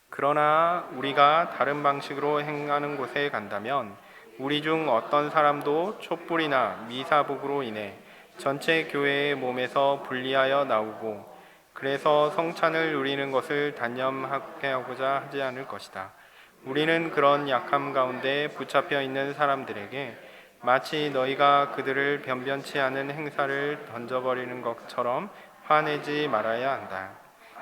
그러나 우리가 다른 방식으로 행하는 곳에 간다면 우리 중 어떤 사람도 촛불이나 미사복으로 인해 전체 교회의 몸에서 분리하여 나오고 그래서 성찬을 누리는 것을 단념하게 하고자 하지 않을 것이다. 우리는 그런 약함 가운데 붙잡혀 있는 사람들에게 마치 너희가 그들을 변변치 않은 행사를 던져버리는 것처럼 화내지 말아야 한다.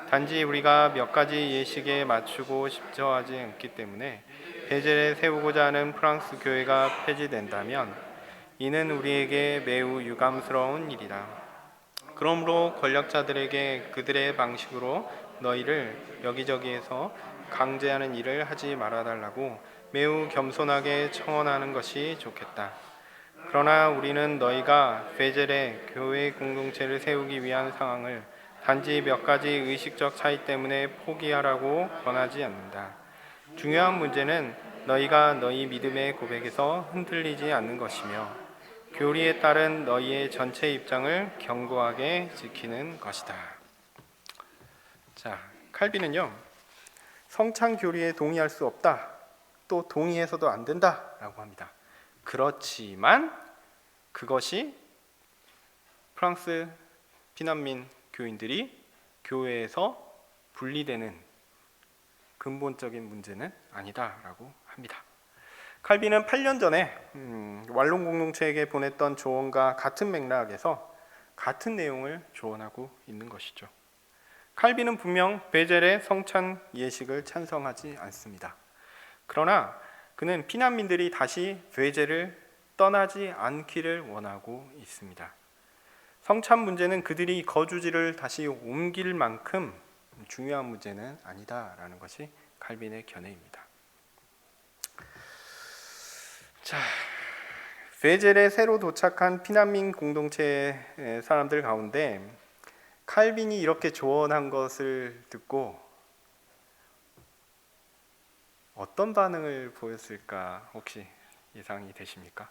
단지 우리가 몇 가지 예식에 맞추고 싶어 하지 않기 때문에 베젤에 세우고자 하는 프랑스 교회가 폐지된다면 이는 우리에게 매우 유감스러운 일이다. 그러므로 권력자들에게 그들의 방식으로 너희를 여기저기에서 강제하는 일을 하지 말아달라고 매우 겸손하게 청원하는 것이 좋겠다. 그러나 우리는 너희가 베젤에 교회 공동체를 세우기 위한 상황을 단지 몇 가지 의식적 차이 때문에 포기하라고 권하지 않는다. 중요한 문제는 너희가 너희 믿음의 고백에서 흔들리지 않는 것이며 교리에 따른 너희의 전체 입장을 견고하게 지키는 것이다. 자, 칼빈은요, 성찬 교리에 동의할 수 없다, 또 동의해서도 안 된다라고 합니다. 그렇지만 그것이 프랑스 피난민 교인들이 교회에서 분리되는 근본적인 문제는 아니다라고 합니다. 칼빈은 8년 전에 왈론 공동체에게 보냈던 조언과 같은 맥락에서 같은 내용을 조언하고 있는 것이죠. 칼빈은 분명 베젤의 성찬 예식을 찬성하지 않습니다. 그러나 그는 피난민들이 다시 베젤을 떠나지 않기를 원하고 있습니다. 성찬 문제는 그들이 거주지를 다시 옮길 만큼 중요한 문제는 아니다라는 것이 칼빈의 견해입니다. 자, 베젤에 새로 도착한 피난민 공동체의 사람들 가운데 칼빈이 이렇게 조언한 것을 듣고 어떤 반응을 보였을까 혹시 예상이 되십니까?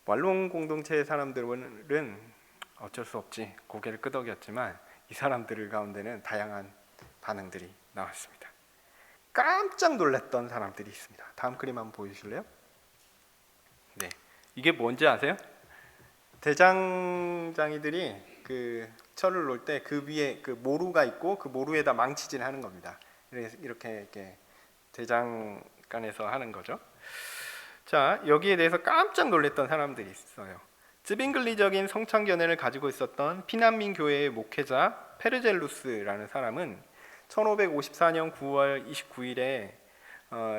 왈론 공동체의 사람들은 어쩔 수 없지 고개를 끄덕였지만 이 사람들 가운데는 다양한 반응들이 나왔습니다. 깜짝 놀랐던 사람들이 있습니다. 다음 그림 한번 보여주실래요? 네, 이게 뭔지 아세요? 대장장이들이 그 철을 놓을 때 그 위에 그 모루가 있고 그 모루에다 망치질하는 겁니다. 이렇게 대장간에서 하는 거죠. 자, 여기에 대해서 깜짝 놀랐던 사람들이 있어요. 쯔빙글리적인 성찬 견해를 가지고 있었던 피난민 교회의 목회자 페르젤루스라는 사람은 1554년 9월 29일에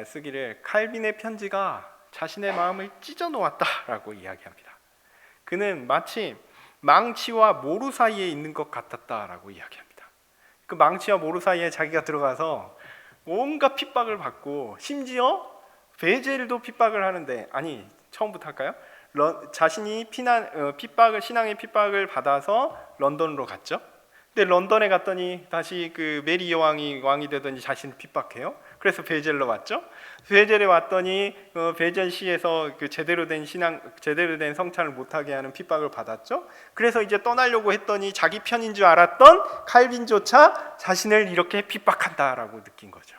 쓰기를 칼빈의 편지가 자신의 마음을 찢어 놓았다라고 이야기합니다. 그는 마치 망치와 모루 사이에 있는 것 같았다라고 이야기합니다. 그 망치와 모루 사이에 자기가 들어가서 온갖 핍박을 받고 심지어 베젤도 핍박을 하는데, 아니 처음부터 할까요? 자신이 신앙의 핍박을 받아서 런던으로 갔죠. 근데 런던에 갔더니 다시 그 메리 왕이 되더니 자신을 핍박해요. 그래서 베젤로 왔죠. 베젤에 왔더니 베젤시에서 그 제대로 된 성찬을 못하게 하는 핍박을 받았죠. 그래서 이제 떠나려고 했더니 자기 편인 줄 알았던 칼빈조차 자신을 이렇게 핍박한다라고 느낀 거죠.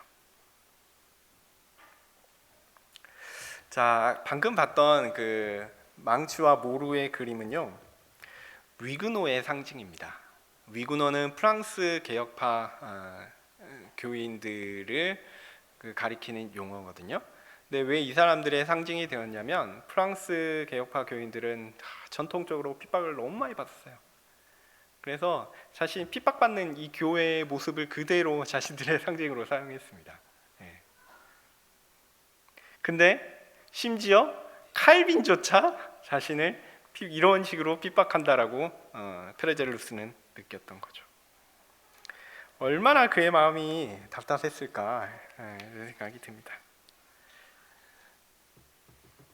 자, 방금 봤던 그 망치와 모루의 그림은요, 위그노의 상징입니다. 위그노는 프랑스 개혁파 교인들을 가리키는 용어거든요. 근데 왜 이 사람들의 상징이 되었냐면 프랑스 개혁파 교인들은 전통적으로 핍박을 너무 많이 받았어요. 그래서 자신 핍박받는 이 교회의 모습을 그대로 자신들의 상징으로 사용했습니다. 네. 근데 심지어 칼빈조차 자신을 이런 식으로 핍박한다라고 페르젤루스는 느꼈던 거죠. 얼마나 그의 마음이 답답했을까 생각이 듭니다.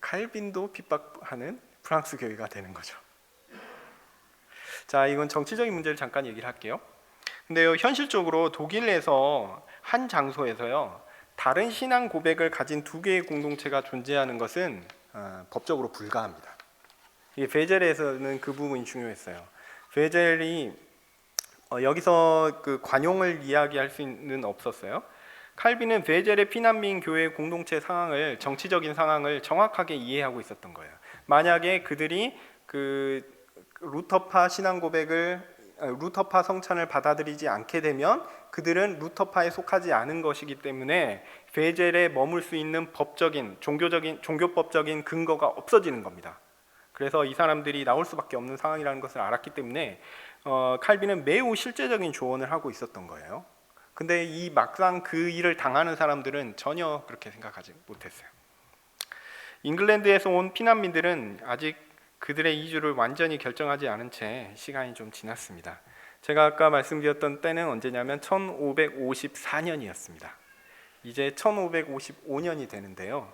칼빈도 핍박하는 프랑스 교회가 되는 거죠. 자, 이건 정치적인 문제를 잠깐 얘기를 할게요. 근데요, 현실적으로 독일에서 한 장소에서요, 다른 신앙 고백을 가진 두 개의 공동체가 존재하는 것은 법적으로 불가합니다. 이 베젤에서는 그 부분이 중요했어요. 베젤이 여기서 그 관용을 이야기할 수는 없었어요. 칼빈은 베젤의 피난민 교회 공동체 상황을, 정치적인 상황을 정확하게 이해하고 있었던 거예요. 만약에 그들이 그 루터파 신앙 고백을, 루터파 성찬을 받아들이지 않게 되면 그들은 루터파에 속하지 않은 것이기 때문에 베젤에 머물 수 있는 법적인, 종교법적인 근거가 없어지는 겁니다. 그래서 이 사람들이 나올 수밖에 없는 상황이라는 것을 알았기 때문에 칼빈은 매우 실제적인 조언을 하고 있었던 거예요. 근데 이 막상 그 일을 당하는 사람들은 전혀 그렇게 생각하지 못했어요. 잉글랜드에서 온 피난민들은 아직 그들의 이주를 완전히 결정하지 않은 채 시간이 좀 지났습니다. 제가 아까 말씀드렸던 때는 언제냐면 1554년이었습니다. 이제 1555년이 되는데요.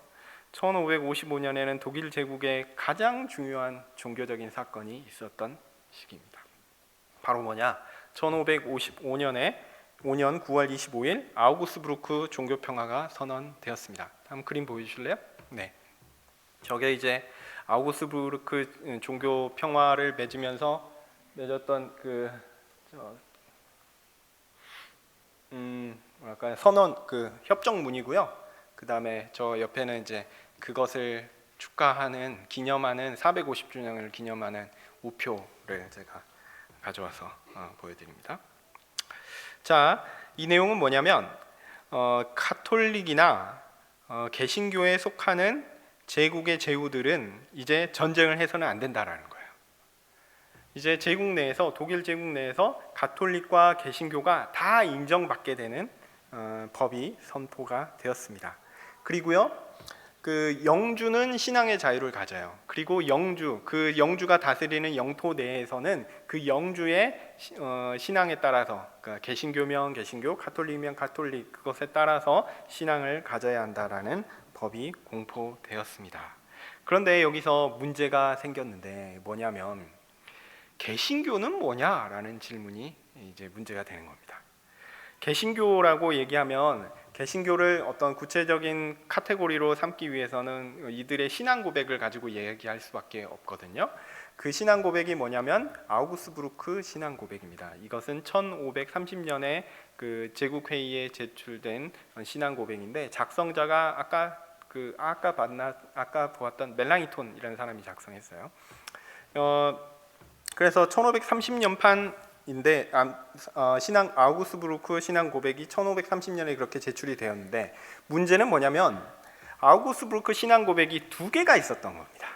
1555년에는 독일 제국의 가장 중요한 종교적인 사건이 있었던 시기입니다. 바로 뭐냐? 1555년 9월 25일 아우구스부르크 종교평화가 선언되었습니다. 다음 그림 보여주실래요? 네. 저게 이제 아우구스부르크 종교 평화를 맺으면서 맺었던 뭐랄까요, 선언 협정문이고요. 그 다음에 저 옆에는 이제 그것을 축하하는 기념하는 450주년을 기념하는 우표를 제가 가져와서 보여드립니다. 자, 이 내용은 뭐냐면 가톨릭이나 개신교에 속하는 제국의 제후들은 이제 전쟁을 해서는 안 된다라는 거예요. 이제 제국 내에서, 독일 제국 내에서 가톨릭과 개신교가 다 인정받게 되는 법이 선포가 되었습니다. 그리고요, 그 영주는 신앙의 자유를 가져요. 그리고 영주가 다스리는 영토 내에서는 그 영주의 신앙에 따라서, 그러니까 개신교면 개신교, 가톨릭이면 가톨릭, 그것에 따라서 신앙을 가져야 한다라는 법이 공포되었습니다. 그런데 여기서 문제가 생겼는데 뭐냐면 개신교는 뭐냐라는 질문이 이제 문제가 되는 겁니다. 개신교라고 얘기하면 개신교를 어떤 구체적인 카테고리로 삼기 위해서는 이들의 신앙 고백을 가지고 얘기할 수밖에 없거든요. 그 신앙 고백이 뭐냐면 아우구스부르크 신앙 고백입니다. 이것은 1530년에 그 제국 회의에 제출된 신앙 고백인데 작성자가 아까 보았던 멜랑이톤이라는 사람이 작성했어요. 그래서 1530년판인데 신앙 아우구스부르크 신앙 고백이 1530년에 그렇게 제출이 되었는데 문제는 뭐냐면 아우구스부르크 신앙 고백이 두 개가 있었던 겁니다.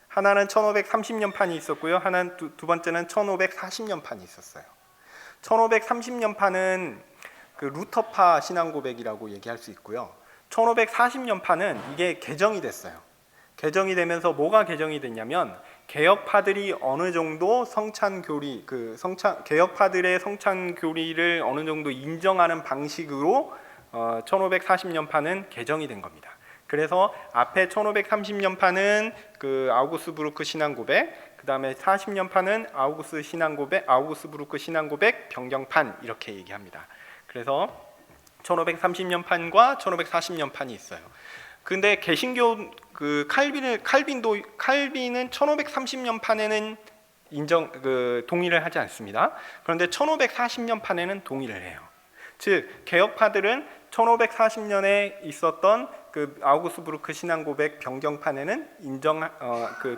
하나는 1530년판이 있었고요. 하나는 두 번째는 1540년판이 있었어요. 1530년판은 그 루터파 신앙 고백이라고 얘기할 수 있고요. 1540년판은 이게 개정이 됐어요. 개정이 되면서 뭐가 개정이 됐냐면 개혁파들이 어느 정도 개혁파들의 성찬 교리를 어느 정도 인정하는 방식으로 1540년판은 개정이 된 겁니다. 그래서 앞에 1530년판은 그 아우구스부르크 신앙 고백, 그 다음에 40년판은 아우구스부르크 신앙 고백 변경판 이렇게 얘기합니다. 그래서 1530년판과 1540년판이 있어요. 근데 개신교 칼빈은 1530년판에는 동의를 하지 않습니다. 그런데 1540년판에는 동의를 해요. 즉 개혁파들은 1540년에 있었던 그 아우구스부르크 신앙 고백 변경판에는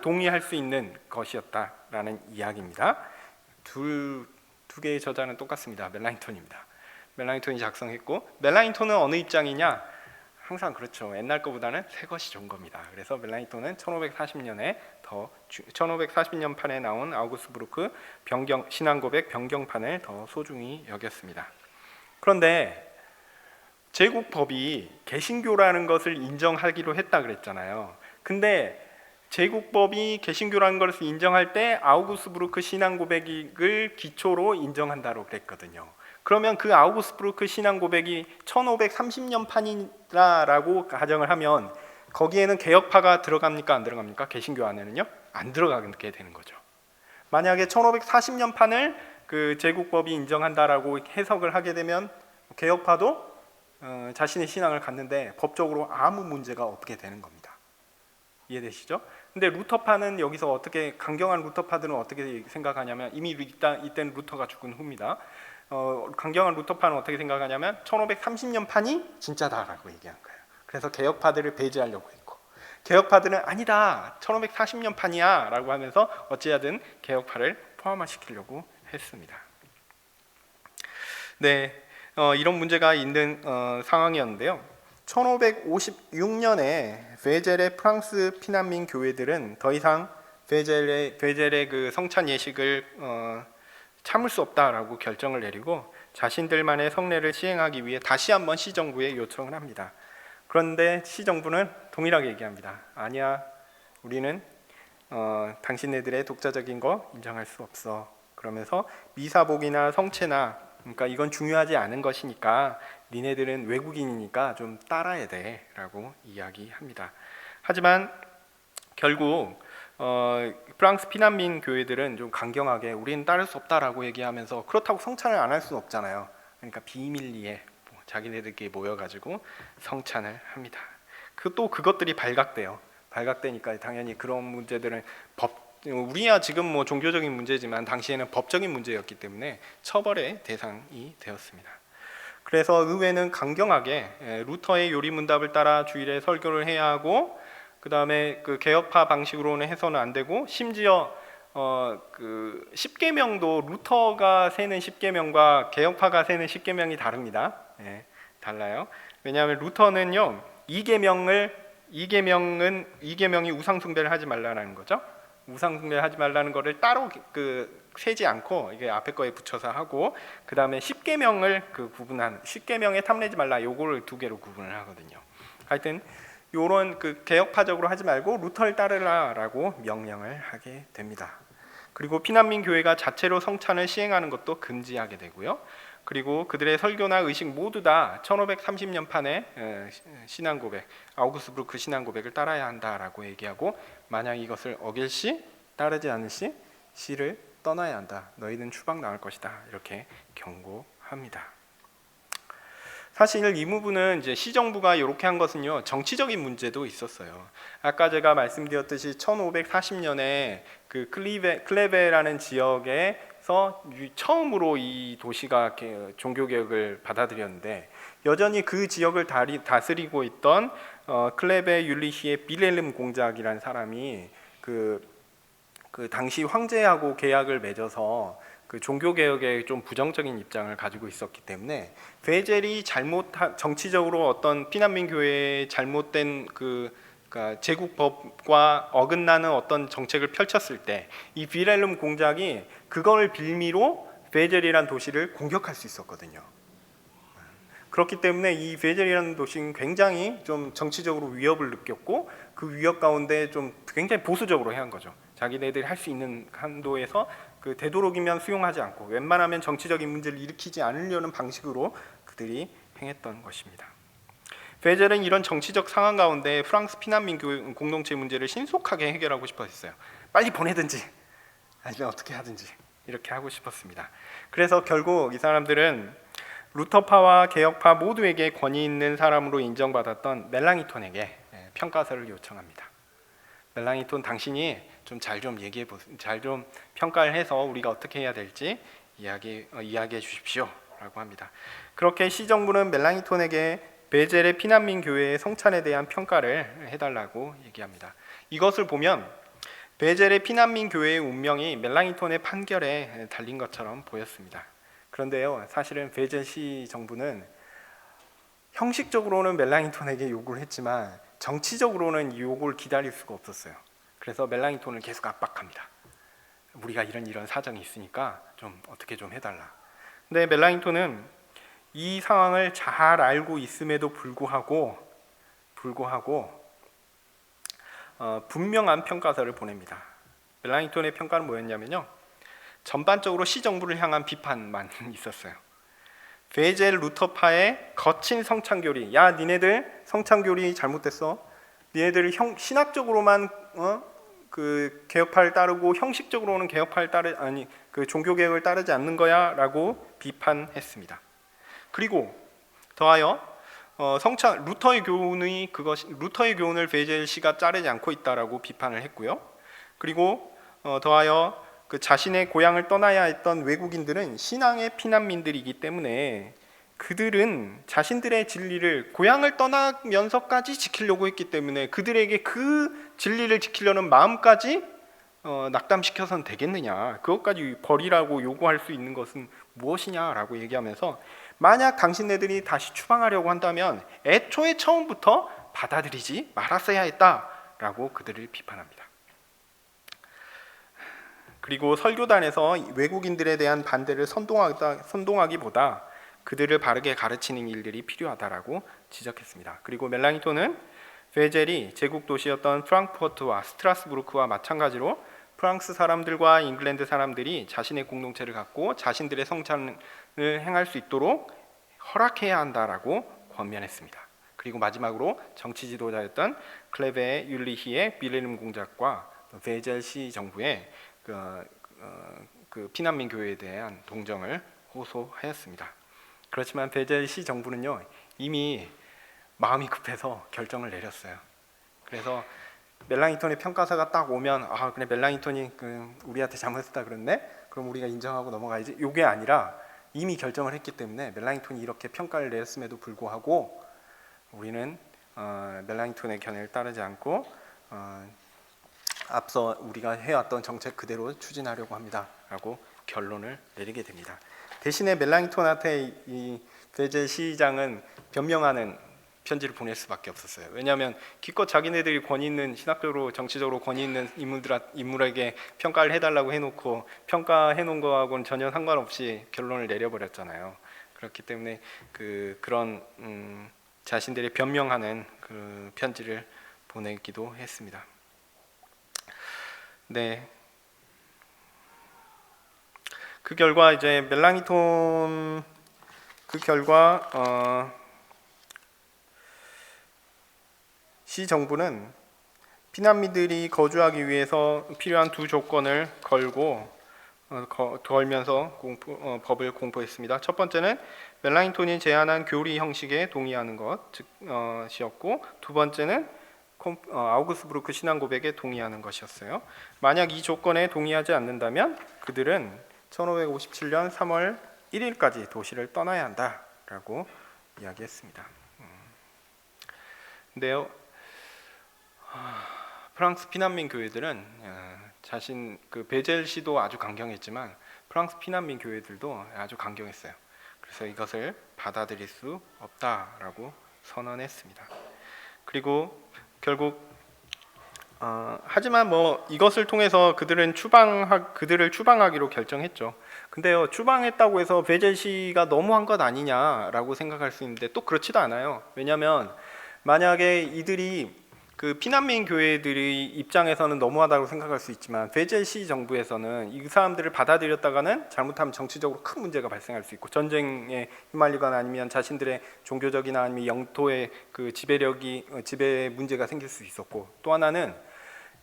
동의할 수 있는 것이었다라는 이야기입니다. 두 개의 저자는 똑같습니다. 멜랑이톤입니다. 멜랑이톤이 작성했고, 멜랑이톤은 어느 입장이냐? 항상 그렇죠. 옛날 거보다는 새 것이 좋은 겁니다. 그래서 멜랑이톤은 1540년판에 나온 아우구스부르크 신앙 고백 변경판을 더 소중히 여겼습니다. 그런데 제국법이 개신교라는 것을 인정하기로 했다 그랬잖아요. 근데 제국법이 개신교라는 것을 인정할 때 아우구스부르크 신앙 고백을 기초로 인정한다고 그랬거든요. 그러면 그 아우구스부르크 신앙 고백이 1530년판이라고 가정을 하면 거기에는 개혁파가 들어갑니까? 안 들어갑니까? 개신교 안에는요? 안 들어가게 되는 거죠. 만약에 1540년판을 그 제국법이 인정한다라고 해석을 하게 되면 개혁파도 자신의 신앙을 갖는데 법적으로 아무 문제가 없게 되는 겁니다. 이해되시죠? 근데 루터파는 여기서 강경한 루터파들은 어떻게 생각하냐면 이미 이때는 루터가 죽은 후입니다. 강경한 루터파는 어떻게 생각하냐면 1530년판이 진짜다라고 얘기한 거예요. 그래서 개혁파들을 배제하려고 했고, 개혁파들은 아니다 1540년판이야 라고 하면서 어찌하든 개혁파를 포함시키려고 했습니다. 네, 이런 문제가 있는 상황이었는데요. 1556년에 베젤의 프랑스 피난민 교회들은 더 이상 베젤의 그 성찬 예식을 참을 수 없다라고 결정을 내리고 자신들만의 성례를 시행하기 위해 다시 한번 시정부에 요청을 합니다. 그런데 시정부는 동일하게 얘기합니다. 아니야, 우리는 당신네들의 독자적인 거 인정할 수 없어. 그러면서 미사복이나 성체나, 그러니까 이건 중요하지 않은 것이니까 니네들은 외국인이니까 좀 따라야 돼 라고 이야기합니다. 하지만 결국 프랑스 피난민 교회들은 좀 강경하게 우리는 따를 수 없다라고 얘기하면서 그렇다고 성찬을 안 할 수는 없잖아요. 그러니까 비밀리에 자기네들끼리 모여가지고 성찬을 합니다. 또 그것들이 발각돼요. 발각되니까 당연히 그런 문제들은 우리야 지금 뭐 종교적인 문제지만 당시에는 법적인 문제였기 때문에 처벌의 대상이 되었습니다. 그래서 의회는 강경하게 루터의 요리문답을 따라 주일에 설교를 해야 하고, 그 다음에 그 개혁파 방식으로는 해서는 안 되고, 심지어 그 십계명도 루터가 세는 십계명과 개혁파가 세는 십계명이 다릅니다. 예, 달라요. 왜냐하면 루터는요, 이계명이 우상 숭배를 하지 말라는 거죠. 우상 숭배를 하지 말라는 거를 따로 세지 않고 이게 앞에 거에 붙여서 하고, 그 다음에 십계명을 구분한, 십계명에 탐내지 말라, 요거를 두 개로 구분을 하거든요. 하여튼 요런 개혁파적으로 하지 말고 루터를 따르라라고 명령을 하게 됩니다. 그리고 피난민 교회가 자체로 성찬을 시행하는 것도 금지하게 되고요. 그리고 그들의 설교나 의식 모두 다 1530년판의 신앙고백, 아우구스부르크 신앙고백을 따라야 한다라고 얘기하고, 만약 이것을 어길 시, 따르지 않을 시 시를 떠나야 한다. 너희는 추방 당할 것이다. 이렇게 경고합니다. 사실 이 부분은 이제 시정부가 이렇게 한 것은요, 정치적인 문제도 있었어요. 아까 제가 말씀드렸듯이 1540년에 그 클레베라는 지역에서 처음으로 이 도시가 종교 개혁을 받아들였는데, 여전히 그 지역을 다스리고 있던 클레베 율리히의 빌헬름 공작이라는 사람이 그 당시 황제하고 계약을 맺어서 그 종교 개혁에 좀 부정적인 입장을 가지고 있었기 때문에, 베젤이 정치적으로 어떤 피난민 교회의 잘못된 그러니까 제국법과 어긋나는 어떤 정책을 펼쳤을 때, 이 빌헬름 공작이 그걸 빌미로 베젤이라는 도시를 공격할 수 있었거든요. 그렇기 때문에 이 베젤이라는 도시는 굉장히 좀 정치적으로 위협을 느꼈고, 그 위협 가운데 좀 굉장히 보수적으로 해야 한 거죠. 자기네들이 할 수 있는 한도에서 되도록이면 수용하지 않고, 웬만하면 정치적인 문제를 일으키지 않으려는 방식으로 그들이 행했던 것입니다. 베젤은 이런 정치적 상황 가운데 프랑스 피난민 공동체 문제를 신속하게 해결하고 싶어 했어요. 빨리 보내든지 아니면 어떻게 하든지 이렇게 하고 싶었습니다. 그래서 결국 이 사람들은 루터파와 개혁파 모두에게 권위 있는 사람으로 인정받았던 멜랑이톤에게 평가서를 요청합니다. 멜랑이톤, 당신이 좀 잘 얘기해 보세요. 잘 좀 평가를 해서 우리가 어떻게 해야 될지 이야기해 주십시오라고 합니다. 그렇게 시정부는 멜랑이톤에게 베젤의 피난민 교회의 성찬에 대한 평가를 해달라고 얘기합니다. 이것을 보면 베젤의 피난민 교회의 운명이 멜랑이톤의 판결에 달린 것처럼 보였습니다. 그런데요, 사실은 베젤 시 정부는 형식적으로는 멜랑이톤에게 요구를 했지만 정치적으로는 이 요구를 기다릴 수가 없었어요. 그래서 멜랑이톤을 계속 압박합니다. 우리가 이런 사정이 있으니까 좀 어떻게 좀 해달라. 근데 멜랑이톤은 이 상황을 잘 알고 있음에도 불구하고 분명한 평가서를 보냅니다. 멜랑이톤의 평가는 뭐였냐면요, 전반적으로 시정부를 향한 비판만 있었어요. 베젤 루터파의 거친 성찬교리, 야 니네들 성찬교리 잘못됐어. 니네들 신학적으로만 그 개혁파를 따르고 형식적으로는 개혁파를 그 종교 개혁을 따르지 않는 거야라고 비판했습니다. 그리고 더하여 루터의 교훈을 베젤 씨가 따르지 않고 있다라고 비판을 했고요. 그리고 더하여 그 자신의 고향을 떠나야 했던 외국인들은 신앙의 피난민들이기 때문에 그들은 자신들의 진리를 고향을 떠나면서까지 지키려고 했기 때문에 그들에게 그 진리를 지키려는 마음까지 낙담시켜서는 되겠느냐, 그것까지 버리라고 요구할 수 있는 것은 무엇이냐라고 얘기하면서, 만약 당신네들이 다시 추방하려고 한다면 애초에 처음부터 받아들이지 말았어야 했다라고 그들을 비판합니다. 그리고 설교단에서 외국인들에 대한 반대를 선동하기보다 그들을 바르게 가르치는 일들이 필요하다라고 지적했습니다. 그리고 멜랑이톤은 베젤이 제국 도시였던 프랑크푸르트와 스트라스부르크와 마찬가지로 프랑스 사람들과 잉글랜드 사람들이 자신의 공동체를 갖고 자신들의 성찬을 행할 수 있도록 허락해야 한다라고 권면했습니다. 그리고 마지막으로 정치 지도자였던 클레베 율리히의 빌헬름 공작과 베젤 시 정부의 그 피난민 교회에 대한 동정을 호소하였습니다. 그렇지만 베젤 시 정부는요, 이미 마음이 급해서 결정을 내렸어요. 그래서 멜랑이톤의 평가서가 딱 오면 그래 멜랑이톤이 우리한테 잘못했다 그랬네? 그럼 우리가 인정하고 넘어가야지. 이게 아니라 이미 결정을 했기 때문에 멜랑이톤이 이렇게 평가를 내렸음에도 불구하고 우리는 멜랑이톤의 견해를 따르지 않고 앞서 우리가 해왔던 정책 그대로 추진하려고 합니다 라고 결론을 내리게 됩니다. 대신에 멜랑이톤한테 이 베젤 시장은 변명하는 편지를 보낼 수밖에 없었어요. 왜냐하면 기껏 자기네들이 권위 있는, 신학적으로 정치적으로 권위 있는 인물에게 평가를 해달라고 해놓고 평가해 놓은 거하고는 전혀 상관없이 결론을 내려버렸잖아요. 그렇기 때문에 그런 자신들이 변명하는 그 편지를 보내기도 했습니다. 네. 그 결과 이제 멜랑이톤 시 정부는 피난민들이 거주하기 위해서 필요한 두 조건을 걸면서 법을 공포했습니다. 첫 번째는 멜랑이톤이 제안한 교리 형식에 동의하는 것이었고, 두 번째는 아우구스부르크 신앙 고백에 동의하는 것이었어요. 만약 이 조건에 동의하지 않는다면 그들은 1557년 3월 1일까지 도시를 떠나야 한다라고 이야기했습니다. 근데요, 프랑스 피난민 교회들은 자신 베젤시도 아주 강경했지만 프랑스 피난민 교회들도 아주 강경했어요. 그래서 이것을 받아들일 수 없다라고 선언했습니다. 그리고 결국 하지만 이것을 통해서 그들을 추방하기로 결정했죠. 근데요, 추방했다고 해서 베젤시가 너무한 것 아니냐라고 생각할 수 있는데 또 그렇지도 않아요. 왜냐하면 만약에 이들이 피난민 교회들의 입장에서는 너무하다고 생각할 수 있지만 베젤시 정부에서는 이 사람들을 받아들였다가는 잘못하면 정치적으로 큰 문제가 발생할 수 있고 전쟁에 휘말리거나 아니면 자신들의 종교적이나 아니면 영토의 지배 문제가 생길 수 있었고, 또 하나는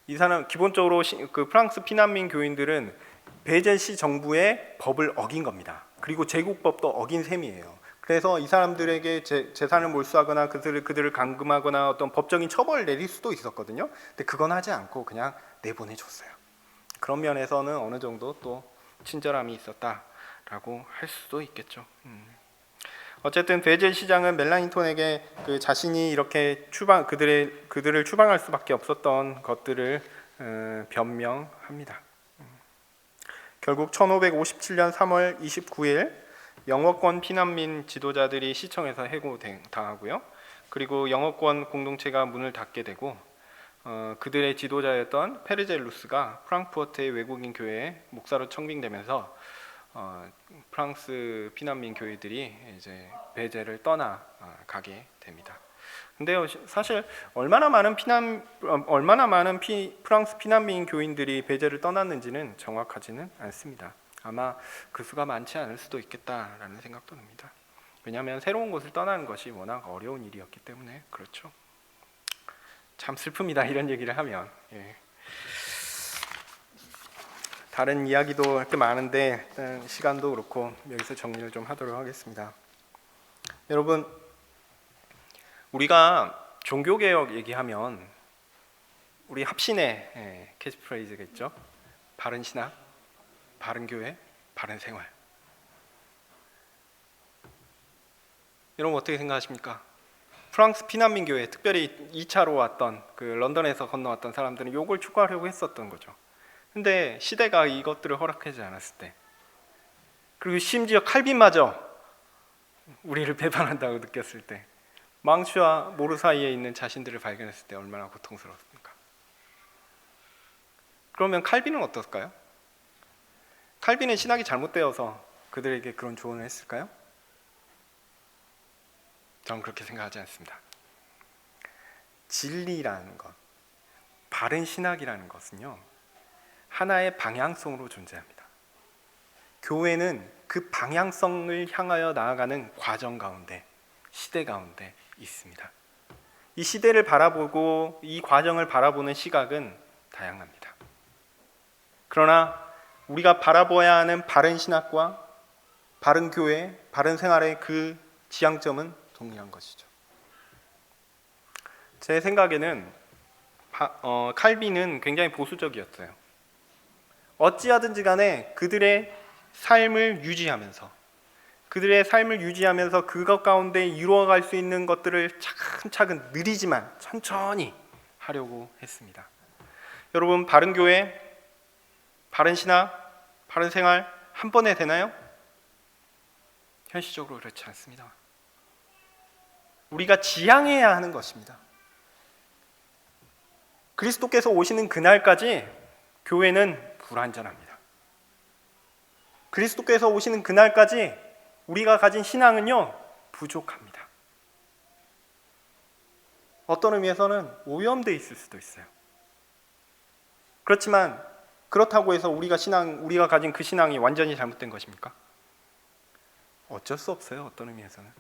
이 사람 기본적으로 프랑스 피난민 교인들은 베젤시 정부의 법을 어긴 겁니다. 그리고 제국법도 어긴 셈이에요. 그래서 이 사람들에게 재산을 몰수하거나 그들을 감금하거나 어떤 법적인 처벌을 내릴 수도 있었거든요. 근데 그건 하지 않고 그냥 내보내줬어요. 그런 면에서는 어느 정도 또 친절함이 있었다라고 할 수도 있겠죠. 어쨌든 베젤 시장은 멜랑이톤에게 자신이 이렇게 그들을 추방할 수밖에 없었던 것들을 변명합니다. 결국 1557년 3월 29일 영어권 피난민 지도자들이 시청에서 해고당하고요. 그리고 영어권 공동체가 문을 닫게 되고 그들의 지도자였던 페르젤루스가 프랑크푸르트의 외국인 교회에 목사로 청빙되면서 프랑스 피난민 교회들이 이제 베젤을 떠나가게 됩니다. 근데요, 사실 얼마나 많은 프랑스 피난민 교인들이 베젤을 떠났는지는 정확하지는 않습니다. 아마 그 수가 많지 않을 수도 있겠다라는 생각도 듭니다. 왜냐하면 새로운 곳을 떠나는 것이 워낙 어려운 일이었기 때문에 그렇죠. 참 슬픕니다, 이런 얘기를 하면. 예. 다른 이야기도 할 게 많은데 일단 시간도 그렇고 여기서 정리를 좀 하도록 하겠습니다. 여러분, 우리가 종교개혁 얘기하면 우리 합신의 캐치프레이즈겠죠. 바른 신학, 바른 교회, 바른 생활. 여러분 어떻게 생각하십니까? 프랑스 피난민 교회, 특별히 2차로 왔던 런던에서 건너왔던 사람들은 이걸 추구하려고 했었던 거죠. 근데 시대가 이것들을 허락하지 않았을 때, 그리고 심지어 칼빈마저 우리를 배반한다고 느꼈을 때, 망추와 모르 사이에 있는 자신들을 발견했을 때 얼마나 고통스러웠습니까? 그러면 칼빈은 어떨까요? 칼빈은 신학이 잘못되어서 그들에게 그런 조언을 했을까요? 저는 그렇게 생각하지 않습니다. 진리라는 것, 바른 신학이라는 것은요, 하나의 방향성으로 존재합니다. 교회는 그 방향성을 향하여 나아가는 과정 가운데, 시대 가운데 있습니다. 이 시대를 바라보고 이 과정을 바라보는 시각은 다양합니다. 그러나 우리가 바라봐야 하는 바른 신학과 바른 교회, 바른 생활의 그 지향점은 동일한 것이죠. 제 생각에는 칼빈은 굉장히 보수적이었어요. 어찌하든지 간에 그들의 삶을 유지하면서 그것 가운데 이루어갈 수 있는 것들을 차근차근 느리지만 천천히 하려고 했습니다. 여러분, 바른 교회, 바른 신학, 바른 생활 한 번에 되나요? 현실적으로 그렇지 않습니다. 우리가 지향해야 하는 것입니다. 그리스도께서 오시는 그날까지 교회는 불완전합니다. 그리스도께서 오시는 그날까지 우리가 가진 신앙은요, 부족합니다. 어떤 의미에서는 오염되어 있을 수도 있어요. 그렇지만 그렇다고 해서 우리가 가진 그 신앙이 완전히 잘못된 것입니까? 어쩔 수 없어요. 어떤 의미에서는.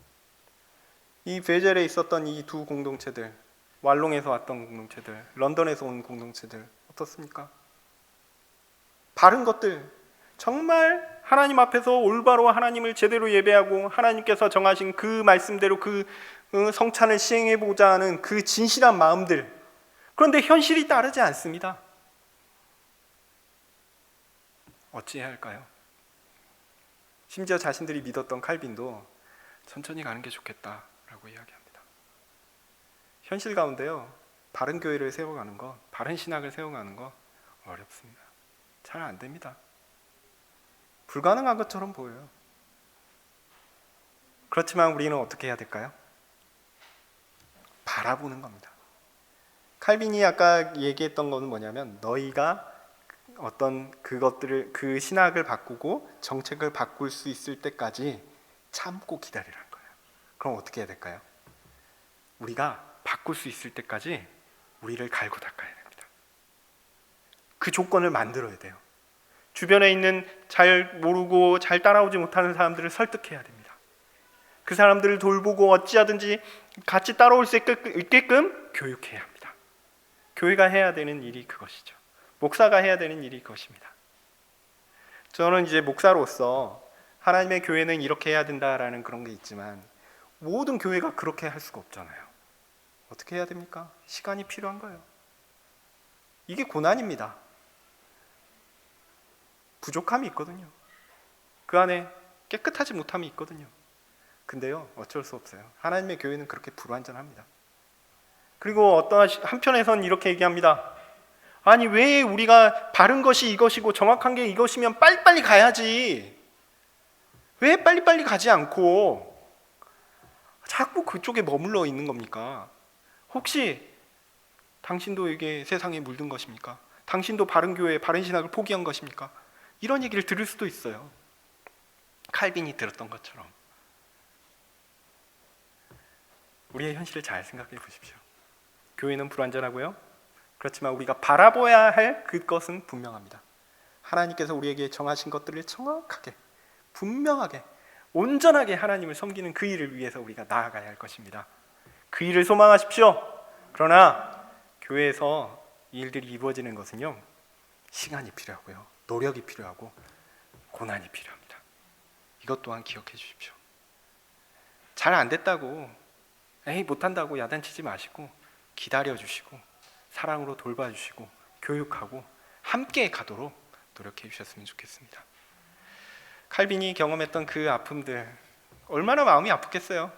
이 베젤에 있었던 이 두 공동체들, 왈롱에서 왔던 공동체들, 런던에서 온 공동체들 어떻습니까? 바른 것들, 정말 하나님 앞에서 올바로 하나님을 제대로 예배하고 하나님께서 정하신 그 말씀대로 그 성찬을 시행해보자 하는 그 진실한 마음들, 그런데 현실이 따르지 않습니다. 어찌해야 할까요? 심지어 자신들이 믿었던 칼빈도 천천히 가는 게 좋겠다라고 이야기합니다. 현실 가운데요, 바른 교회를 세워가는 것, 바른 신학을 세워가는 것 어렵습니다. 잘 안 됩니다. 불가능한 것처럼 보여요. 그렇지만 우리는 어떻게 해야 될까요? 바라보는 겁니다. 칼빈이 아까 얘기했던 것은 뭐냐면, 너희가 어떤 그 신학을 바꾸고 정책을 바꿀 수 있을 때까지 참고 기다리라는 거예요. 그럼 어떻게 해야 될까요? 우리가 바꿀 수 있을 때까지 우리를 갈고 닦아야 됩니다. 그 조건을 만들어야 돼요. 주변에 있는 잘 모르고 잘 따라오지 못하는 사람들을 설득해야 됩니다. 그 사람들을 돌보고 어찌하든지 같이 따라올 수 있게끔 교육해야 합니다. 교회가 해야 되는 일이 그것이죠. 목사가 해야 되는 일이 그것입니다. 저는 이제 목사로서 하나님의 교회는 이렇게 해야 된다라는 그런 게 있지만 모든 교회가 그렇게 할 수가 없잖아요. 어떻게 해야 됩니까? 시간이 필요한 거예요. 이게 고난입니다. 부족함이 있거든요. 그 안에 깨끗하지 못함이 있거든요. 근데요, 어쩔 수 없어요. 하나님의 교회는 그렇게 불완전합니다. 그리고 어떤 한편에선 이렇게 얘기합니다. 아니, 왜 우리가 바른 것이 이것이고 정확한 게 이것이면 빨리빨리 가야지, 왜 빨리빨리 가지 않고 자꾸 그쪽에 머물러 있는 겁니까? 혹시 당신도 이게 세상에 물든 것입니까? 당신도 바른 교회, 바른 신학을 포기한 것입니까? 이런 얘기를 들을 수도 있어요. 칼빈이 들었던 것처럼. 우리의 현실을 잘 생각해 보십시오. 교회는 불완전하고요, 그렇지만 우리가 바라봐야 할 그것은 분명합니다. 하나님께서 우리에게 정하신 것들을 정확하게, 분명하게, 온전하게 하나님을 섬기는 그 일을 위해서 우리가 나아가야 할 것입니다. 그 일을 소망하십시오. 그러나 교회에서 이 일들이 이루어지는 것은요, 시간이 필요하고요, 노력이 필요하고 고난이 필요합니다. 이것 또한 기억해 주십시오. 잘 안 됐다고, 못한다고 야단치지 마시고 기다려 주시고 사랑으로 돌봐주시고 교육하고 함께 가도록 노력해 주셨으면 좋겠습니다. 칼빈이 경험했던 그 아픔들, 얼마나 마음이 아프겠어요.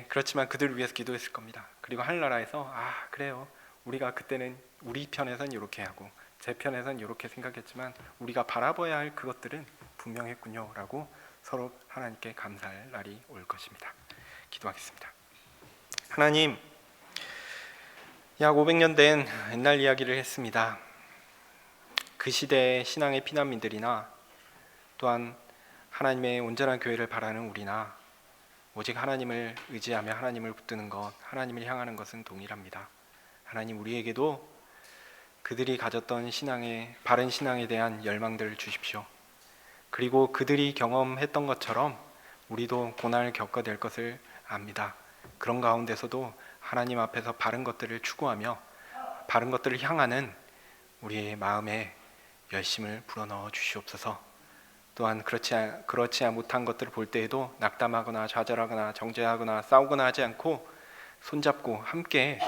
그렇지만 그들을 위해서 기도했을 겁니다. 그리고 하늘나라에서 그래요, 우리가 그때는 우리 편에선 이렇게 하고 제 편에선 이렇게 생각했지만 우리가 바라봐야 할 그것들은 분명했군요 라고 서로 하나님께 감사할 날이 올 것입니다. 기도하겠습니다. 하나님, 약 500년 된 옛날 이야기를 했습니다. 그 시대의 신앙의 피난민들이나 또한 하나님의 온전한 교회를 바라는 우리나 오직 하나님을 의지하며 하나님을 붙드는 것, 하나님을 향하는 것은 동일합니다. 하나님, 우리에게도 그들이 가졌던 바른 신앙에 대한 열망들을 주십시오. 그리고 그들이 경험했던 것처럼 우리도 고난을 겪어야 될 것을 압니다. 그런 가운데서도 하나님 앞에서 바른 것들을 추구하며 바른 것들을 향하는 우리의 마음에 열심을 불어넣어 주시옵소서. 또한 그렇지 못한 것들을 볼 때에도 낙담하거나 좌절하거나 정죄하거나 싸우거나 하지 않고 손잡고 함께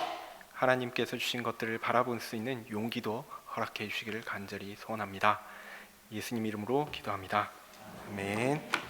하나님께서 주신 것들을 바라볼 수 있는 용기도 허락해 주시기를 간절히 소원합니다. 예수님 이름으로 기도합니다. 아멘.